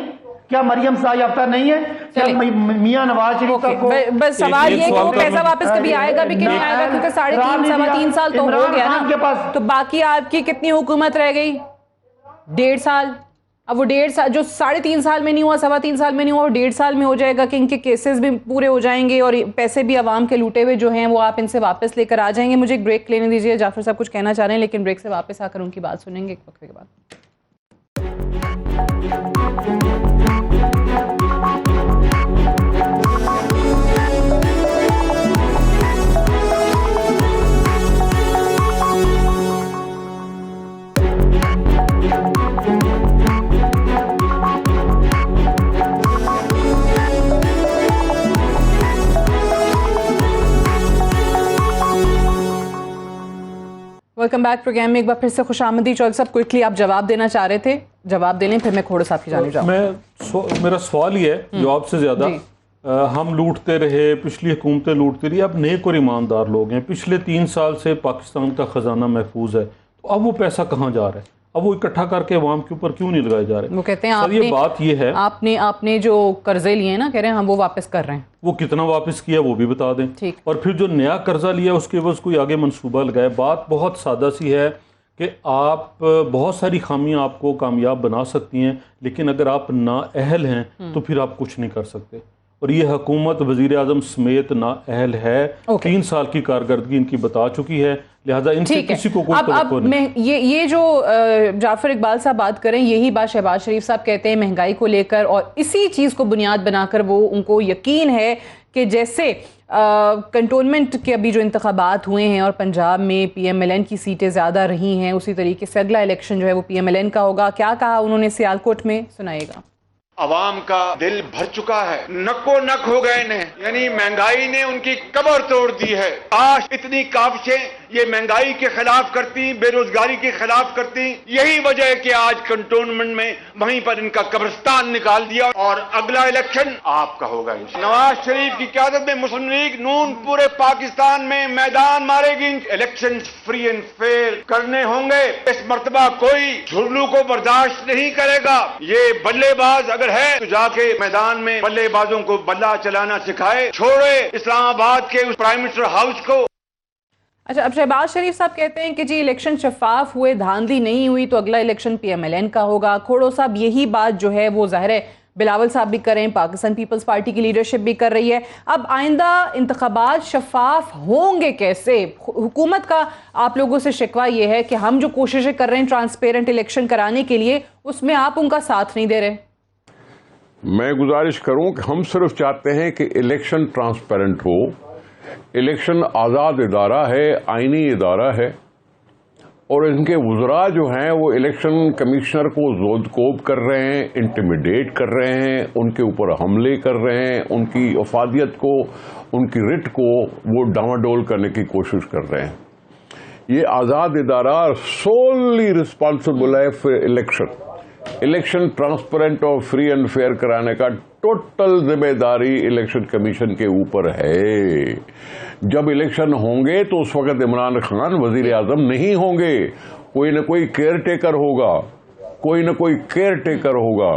S18: क्या मरियम सजा याफ्ता नहीं है? क्या मियां नवाज शरीफ साहब को?
S1: बस सवाल ये कि वो पैसा वापस कभी आएगा भी कि नहीं आएगा, क्योंकि 3.5 साल तो हो गया ना, तो बाकी आपकी कितनी हुकूमत रह गई? 1.5 साल। अब वो 1.5 साल जो 3.5 साल में नहीं हुआ, 3.25 साल में नहीं हुआ, वो 1.5 साल में हो जाएगा कि इनके केसेस भी पूरे हो जाएंगे और पैसे भी आवाम के लूटे हुए जो हैं वो आप इनसे वापस लेकर आ जाएंगे। मुझे एक ब्रेक लेने दीजिए, जाफर साहब कुछ कहना चाह रहे हैं, लेकिन ब्रेक से वापस आकर उनकी बात सुनेंगे एक वक्त के बाद। वेलकम बैक प्रोग्राम में एक बार फिर से खुशामदी। चौधरी साहब क्विकली आप जवाब देना चाह रहे थे, जवाब दे लें, फिर मैं खोड़े साहब की जानिब जाऊँ।
S20: मेरा सवाल ये है जवाब से ज़्यादा, हम लूटते रहे, पिछली हुकूमतें लूटती रही, अब नेक और ईमानदार लोग हैं, पिछले 3 साल से पाकिस्तान का ख़जाना महफूज है, तो अब वो पैसा कहाँ जा रहा है? अब वो इकट्ठा करके अवाम के ऊपर क्यों नहीं लगाए जा रहे?
S1: वो कहते हैं
S20: ये बात ये है,
S1: आपने जो कर्जे लिए हैं ना, कह रहे हैं हम वो वापस कर रहे हैं।
S20: वो कितना वापस किया वो भी बता दें, और फिर जो नया कर्जा लिया उसके बस कोई आगे मंसूबा लगाए। बात बहुत सादा सी है कि आप बहुत सारी खामियां आपको कामयाब बना सकती हैं, लेकिन अगर आप नाअहल हैं तो फिर आप कुछ नहीं कर सकते। और ये हुकूमत वज़ीर आज़म समेत नाअहल है। 3 साल की कारकर्दगी इनकी बता चुकी है, लिहाजा इनसे किसी को कोई तवक्को नहीं।
S1: मैं ये जो जाफर इकबाल साहब बात करें, यही बात शहबाज शरीफ साहब कहते हैं महंगाई को लेकर, और इसी चीज़ को बुनियाद बनाकर वो उनको यकीन है कि जैसे कंटोनमेंट के अभी जो इंतखाबात हुए हैं और पंजाब में PMLN की सीटें ज़्यादा रही हैं, उसी तरीके से अगला इलेक्शन जो है वो PMLN का होगा। क्या कहा उन्होंने सियालकोट में, सुनाइएगा।
S21: अवाम का दिल भर चुका है, नक्को नक हो गए ने, यानी महंगाई ने उनकी कमर तोड़ दी है। आज इतनी काविशें ये महंगाई के खिलाफ करती, बेरोजगारी के खिलाफ करती, यही वजह है कि आज कंटोनमेंट में वहीं पर इनका कब्रिस्तान निकाल दिया। और अगला इलेक्शन आपका होगा। नवाज शरीफ की क़यादत में मुस्लिम लीग नून पूरे पाकिस्तान में मैदान मारेगी। इलेक्शन फ्री एंड फेयर करने होंगे। इस मर्तबा कोई झुर्लू को बर्दाश्त नहीं करेगा। ये बल्लेबाज अगर है तो जाके मैदान में बल्लेबाजों को बल्ला चलाना सिखाए, छोड़े इस्लामाबाद के उस प्राइम मिनिस्टर हाउस को।
S1: अच्छा, अब शहबाज शरीफ साहब कहते हैं कि जी इलेक्शन शफाफ हुए, धांधली नहीं हुई तो अगला इलेक्शन PMLN का होगा। खोड़ो साहब यही बात जो है वो ज़ाहिर है बिलावल साहब भी कर रहे हैं, पाकिस्तान पीपल्स पार्टी की लीडरशिप भी कर रही है। अब आइंदा इंतखाबात शफाफ होंगे कैसे? हुकूमत का आप लोगों से शिकवा ये है कि हम जो कोशिशें कर रहे हैं ट्रांसपेरेंट इलेक्शन कराने के लिए, उसमें आप उनका साथ नहीं दे रहे।
S19: मैं गुजारिश करूं कि हम सिर्फ चाहते हैं कि इलेक्शन ट्रांसपेरेंट हो। इलेक्शन आज़ाद इदारा है, आईनी इदारा है, और इनके वज़रा जो हैं वो इलेक्शन कमिश्नर को ज़ोदकोब कर रहे हैं, इंटिमिडेट कर रहे हैं, उनके ऊपर हमले कर रहे हैं, उनकी अफादियत को, उनकी रिट को वो डामाडोल करने की कोशिश कर रहे हैं। ये आज़ाद इदारा सोली रिस्पॉन्सिबल है फिर इलेक्शन ट्रांसपेरेंट और फ्री एंड फेयर कराने का टोटल जिम्मेदारी इलेक्शन कमीशन के ऊपर है। जब इलेक्शन होंगे तो उस वक्त इमरान खान वजीर आजम नहीं होंगे, कोई न कोई केयर टेकर होगा, कोई न कोई केयर टेकर होगा।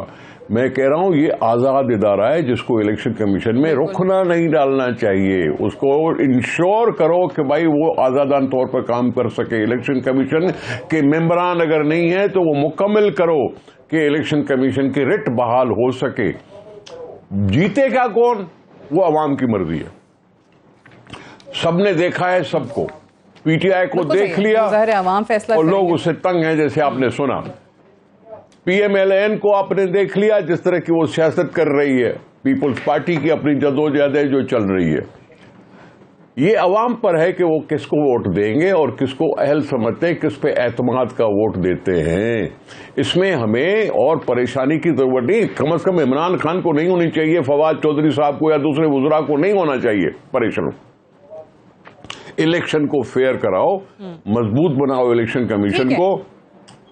S19: मैं कह रहा हूं ये आज़ाद इदारा है जिसको इलेक्शन कमीशन में रुखना नहीं डालना चाहिए। उसको इंश्योर करो कि भाई वो आज़ादान तौर पर काम कर सके। इलेक्शन कमीशन के मेंबरान अगर नहीं है तो वो मुकम्मल करो कि इलेक्शन कमीशन की रिट बहाल हो सके। जीतेगा कौन वो अवाम की मर्जी है। सबने देखा है सबको, PTI को देख लिया और लोग उससे तंग हैं, जैसे आपने सुना। PMLN को आपने देख लिया जिस तरह की वो सियासत कर रही है, पीपल्स पार्टी की अपनी जदोजहद जो चल रही है। ये अवाम पर है कि वो किसको वोट देंगे और किसको अहल समझते हैं, किस पे एतमाद का वोट देते हैं। इसमें हमें और परेशानी की जरूरत नहीं। कम से कम इमरान खान को नहीं होनी चाहिए, फवाद चौधरी साहब को या दूसरे वज़रा को नहीं होना चाहिए परेशान। इलेक्शन को फेयर कराओ, मजबूत बनाओ इलेक्शन कमिशन को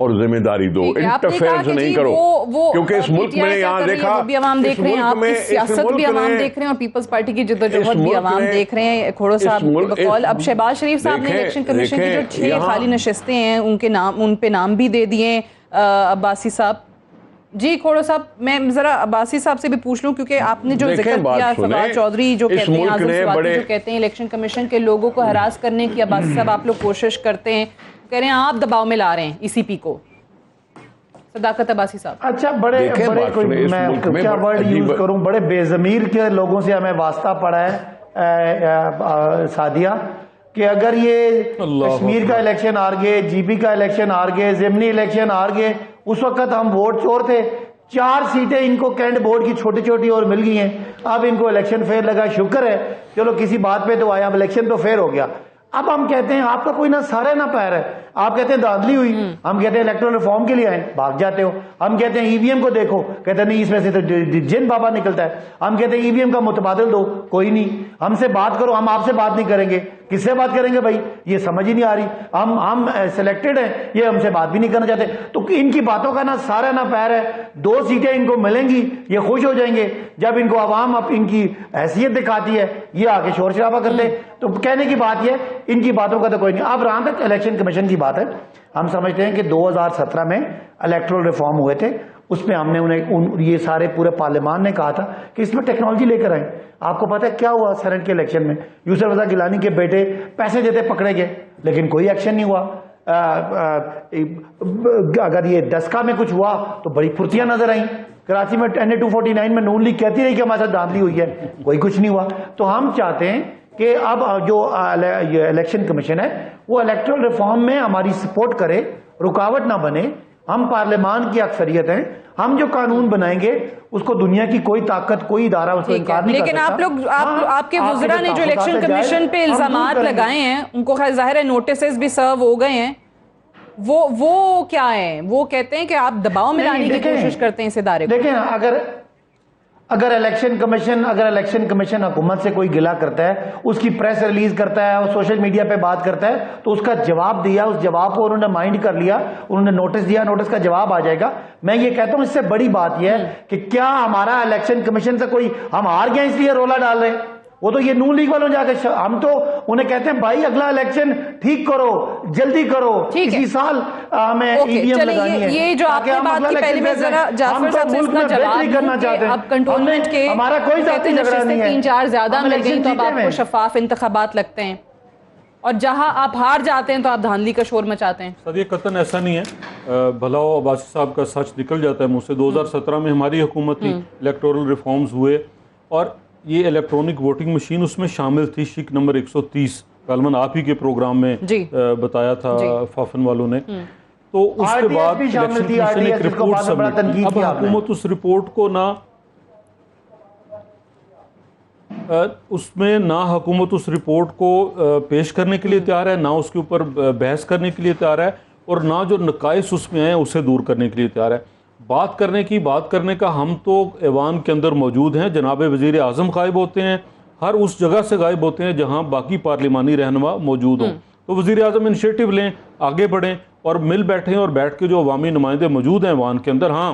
S19: और जिम्मेदारी दो, इंटरफेरेंस नहीं करो। क्योंकि इस मुल्क में यहाँ देखा,
S1: भी आवाम देख रहे हैं, आपकी सियासत भी आवाम देख रहे हैं और पीपल्स पार्टी की जिद्दोजहद भी आवाम देख रहे हैं। खोड़ो साहब अब शहबाज शरीफ साहब ने इलेक्शन कमीशन की जो 6 खाली नशिस्तें हैं उनके नाम, उन पे नाम भी दे दिए अब्बासी साहब। जी खोड़ो साहब, मैं जरा अब्बासी साहब से भी पूछ लूं, क्योंकि आपने जो जिक्र किया फवाद चौधरी जो कहते हैं, आज़म स्वाति जो कहते हैं इलेक्शन कमीशन के लोगों को हरास करने की, अब्बासी साहब आप लोग कोशिश करते हैं, कह रहे हैं आप दबाव में ला रहे हैं ECP को। सदाकत अब्बासी साहब,
S18: अच्छा बड़े कोई मैं क्या वर्ड यूज करूं, बड़े बेजमीर के लोगों से हमें वास्ता पड़ा है सादिया कि अगर ये कश्मीर का इलेक्शन हार गए, GP का इलेक्शन हार गए, ज़िमनी इलेक्शन हार गए, उस वक्त हम वोट चोर थे। 4 सीटें इनको कैंट बोर्ड की छोटी छोटी और मिल गई हैं। अब इनको इलेक्शन फेयर लगा, शुक्र है, चलो किसी बात पे तो आया, अब इलेक्शन तो फेयर हो गया। अब हम कहते हैं आपका कोई ना सर है ना पैर है, आप कहते हैं धांधली हुई, हम कहते हैं इलेक्ट्रल रिफॉर्म के लिए आए, भाग जाते हो। हम कहते हैं ईवीएम को देखो, कहते हैं नहीं इसमें से तो जिन बाबा निकलता है। हम कहते हैं ईवीएम का मुतबादिल दो, कोई नहीं, हमसे बात करो, हम आपसे बात नहीं करेंगे। किससे बात करेंगे भाई, ये समझ ही नहीं आ रही। हम सिलेक्टेड हैं, ये हमसे बात भी नहीं करना चाहते। तो इनकी बातों का ना सारा ना पैर है। 2 सीटें इनको मिलेंगी, ये खुश हो जाएंगे। जब इनको आवाम अब इनकी हैसियत दिखाती है, ये आके शोर शराबा करते हैं। तो कहने की बात यह, इनकी बातों का तो कोई नहीं। अब रहा तक इलेक्शन कमीशन की बात है, हम समझते हैं कि 2017 में इलेक्टोरल रिफॉर्म हुए थे, उसमें हमने उन्हें ये सारे पूरे पार्लियामान ने कहा था कि इसमें टेक्नोलॉजी लेकर आए। आपको पता है क्या हुआ सेनेट के इलेक्शन में? यूसुफ रजा गिलानी के बेटे पैसे देते पकड़े गए, लेकिन कोई एक्शन नहीं हुआ। अगर ये दस्का में कुछ हुआ तो बड़ी फुर्तियां नजर आई। कराची में NA 249 में नून लीग कहती रही कि हमारे साथ धांधली हुई है, कोई कुछ नहीं हुआ। तो हम चाहते हैं कि अब जो इलेक्शन कमीशन है वो इलेक्टोरल रिफॉर्म में हमारी सपोर्ट करे, रुकावट ना बने। हम पार्लियामान की अक्सरियत हैं, हम जो कानून बनाएंगे उसको दुनिया की कोई ताकत, कोई इदारा उसको इनकार नहीं कर सकता।
S1: लेकिन आप लोग आपके वुज़रा ने जो इलेक्शन कमीशन पे इल्जामात लगाए हैं, उनको खैर जाहिर है नोटिस भी सर्व हो गए हैं, वो क्या है? वो कहते हैं कि आप दबाव में लाने की कोशिश करते हैं इस इदारे को।
S18: देखें, अगर इलेक्शन कमीशन हुकूमत से कोई गिला करता है, उसकी प्रेस रिलीज करता है और सोशल मीडिया पे बात करता है, तो उसका जवाब दिया, उस जवाब को उन्होंने माइंड कर लिया, उन्होंने नोटिस दिया, नोटिस का जवाब आ जाएगा। मैं ये कहता हूं इससे बड़ी बात यह है कि क्या हमारा इलेक्शन कमीशन से कोई, हम हार गए इसलिए रोला डाल रहे हैं? वो तो ये नून लीग वालों जाकर, हम तो उन्हें कहते हैं भाई अगला इलेक्शन ठीक करो, जल्दी करो, इसी साल हमें ईवीएम लगानी है।
S1: ये जो आपने बात की, पहले मैं जरा जाफर साहब से इसका जवाब
S18: करना चाहते हैं।
S1: अब कंटोनमेंट के
S18: हमारा कोई जाती झगड़ा नहीं है,
S1: 3-4 ज्यादा मिल गई तो अब आपको शफाफ इंतखाबात लगते हैं, और जहां आप हार जाते हैं तो आप धांधली का शोर मचाते हैं।
S20: सर ये कतन ऐसा नहीं है, भला हो अब्बासी साहब का सच निकल जाता है मुझसे। 2017 में हमारी हुकूमत थी, इलेक्टोरल रिफॉर्म्स हुए और ये इलेक्ट्रॉनिक वोटिंग मशीन उसमें शामिल थी, शिक नंबर 130, गालमन आप ही के प्रोग्राम में बताया था फाफन वालों ने। तो उसके बाद इलेक्शन कमीशन ने एक रिपोर्ट सबमिट की। अब हुकूमत उस रिपोर्ट को ना हुकूमत उस रिपोर्ट को पेश करने के लिए तैयार है, ना उसके ऊपर बहस करने के लिए तैयार है, और ना जो नकाइस उसमें हैं उसे दूर करने के लिए तैयार है। बात करने का हम तो ऐवान के अंदर मौजूद हैं। जनाब वज़ीर आज़म गायब होते हैं, हर उस जगह से गायब होते हैं जहां बाकी पार्लिमानी रहनुमा मौजूद हों। तो वज़ीर आज़म इनिशिएटिव लें, आगे बढ़ें और मिल बैठें, और बैठ के जो अवामी नुमाइंदे मौजूद हैं ऐवान के अंदर, हाँ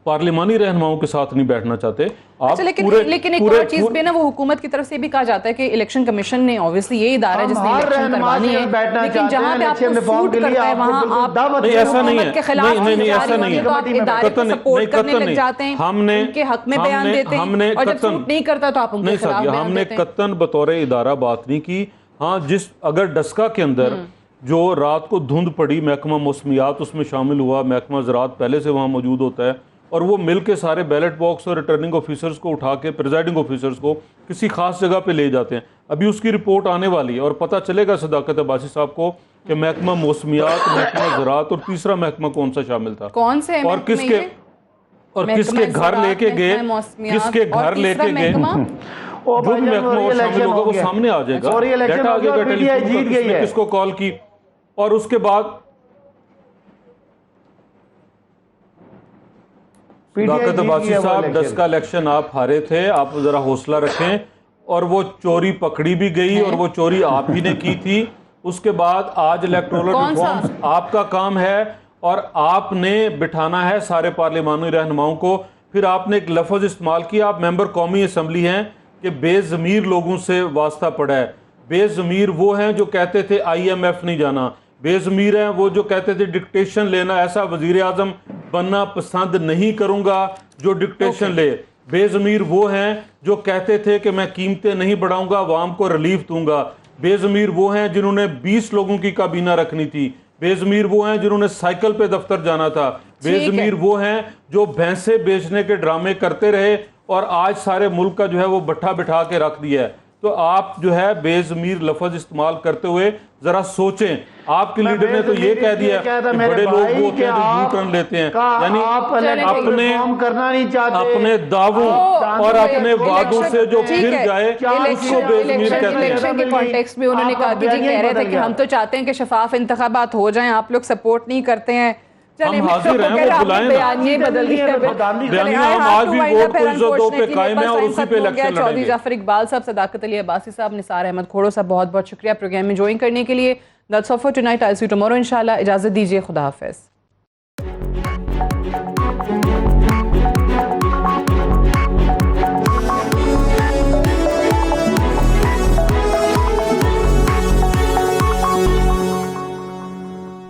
S20: पार्लिमानी रहनुमाओं के साथ नहीं बैठना चाहते आप।
S1: अच्छा, लेकिन एक और चीज भी ना, वो हुकूमत की तरफ से भी कहा जाता है कि इलेक्शन कमीशन ने ऑब्वियसली ये इदारा है जिसने इलेक्शन करवानी है, लेकिन जहां पे आपको सूट करता है वहां आप
S20: नहीं, ऐसा नहीं है,
S1: के खिलाफ
S20: नहीं ऐसा नहीं है,
S1: इदारे को सपोर्ट करने लग जाते हैं,
S20: हमने
S1: उनके हक में बयान देते हैं, और जब सूट नहीं करता तो आप उनके खिलाफ बयान
S20: हमने
S1: देते हैं।
S20: कतन बतौर इदारा बात नहीं की। हाँ, अगर डस्का के अंदर जो रात को धुंध पड़ी, महकमा मौसमियात उसमें शामिल हुआ, महकमा ज़राअत पहले से वहाँ मौजूद होता है, और वो मिल के सारे बैलेट बॉक्स और रिटर्निंग ऑफिसर्स को उठा के, प्रिजाइडिंग ऑफिसर्स को किसी खास जगह पे ले जाते हैं। अभी उसकी रिपोर्ट आने वाली है और पता चलेगा सदाकत अब्बासी साहब को कि महकमा मौसमियात, महकमा ज़राअत और तीसरा महकमा कौन सा शामिल था,
S1: कौन से,
S20: और किसके घर लेके गए, किसके घर लेके गए, जो भी महकमा और शामिल होगा वो सामने आ जाएगा। डाटा आ जाएगा टेलीफोन पर किसको कॉल की, और उसके बाद सदाकत अब्बासी साहब 10 का इलेक्शन आप हारे थे, आप जरा हौसला रखें, और वो चोरी पकड़ी भी गई और वो चोरी आप ही ने की थी। उसके बाद आज इलेक्टोरल रिफॉर्म्स आपका काम है और आपने बिठाना है सारे पार्लिमानी रहनुमाओं को। फिर आपने एक लफ्ज़ इस्तेमाल किया, आप मेंबर कौमी असम्बली हैं, कि बेज़मीर लोगों से वास्ता पड़ा है। बेज़मीर वो हैं जो कहते थे IMF नहीं जाना, बेज़मीर हैं वो जो कहते थे डिक्टेशन लेना, ऐसा वजीर आज़म बनना पसंद नहीं करूंगा जो डिक्टेशन ले। बेज़मीर वो हैं जो कहते थे कि मैं कीमतें नहीं बढ़ाऊंगा, अवाम को रिलीफ दूंगा। बेज़मीर वो हैं जिन्होंने 20 लोगों की काबीना रखनी थी। बेज़मीर वो हैं जिन्होंने साइकिल पे दफ्तर जाना था। बेज़मीर वो हैं जो भैंसे बेचने के ड्रामे करते रहे और आज सारे मुल्क का जो है वो बट्ठा बिठा के रख दिया है। तो आप जो है बेज़मीर लफ्ज़ इस्तेमाल करते हुए ज़रा सोचें आपके लीडर ने तो ये कह दिया कि बड़े लोग वो होते हैं जो यू टर्न लेते हैं, यानी
S18: करना नहीं चाहते,
S20: अपने दावों और अपने वादों से जो फिर जाए उसको बेज़मीर कहते हैं।
S1: इलेक्शन के कॉन्टेक्स्ट में उन्होंने कहा कि जी कह रहे थे कि हम तो चाहते हैं कि शफाफ इंतखाबात हो जाएं, आप लोग सपोर्ट नहीं करते हैं।
S20: हम हाजिर हैं, वो बुलाएं ना।
S1: बयानिए
S20: हम आज भी वोट को इज्जत दो पे कायम है और उसी पे इलेक्शन
S1: चौधरी
S20: लड़ेंगे।
S1: जाफर इकबाल साहब, सदाकत अली अब्बासी साहब, निसार अहमद खोड़ो साहब, बहुत बहुत शुक्रिया प्रोग्राम में ज्वाइन करने के लिए। That's all for tonight, I will see you tomorrow इंशाल्लाह। इजाजत दीजिए, खुदा हाफिज।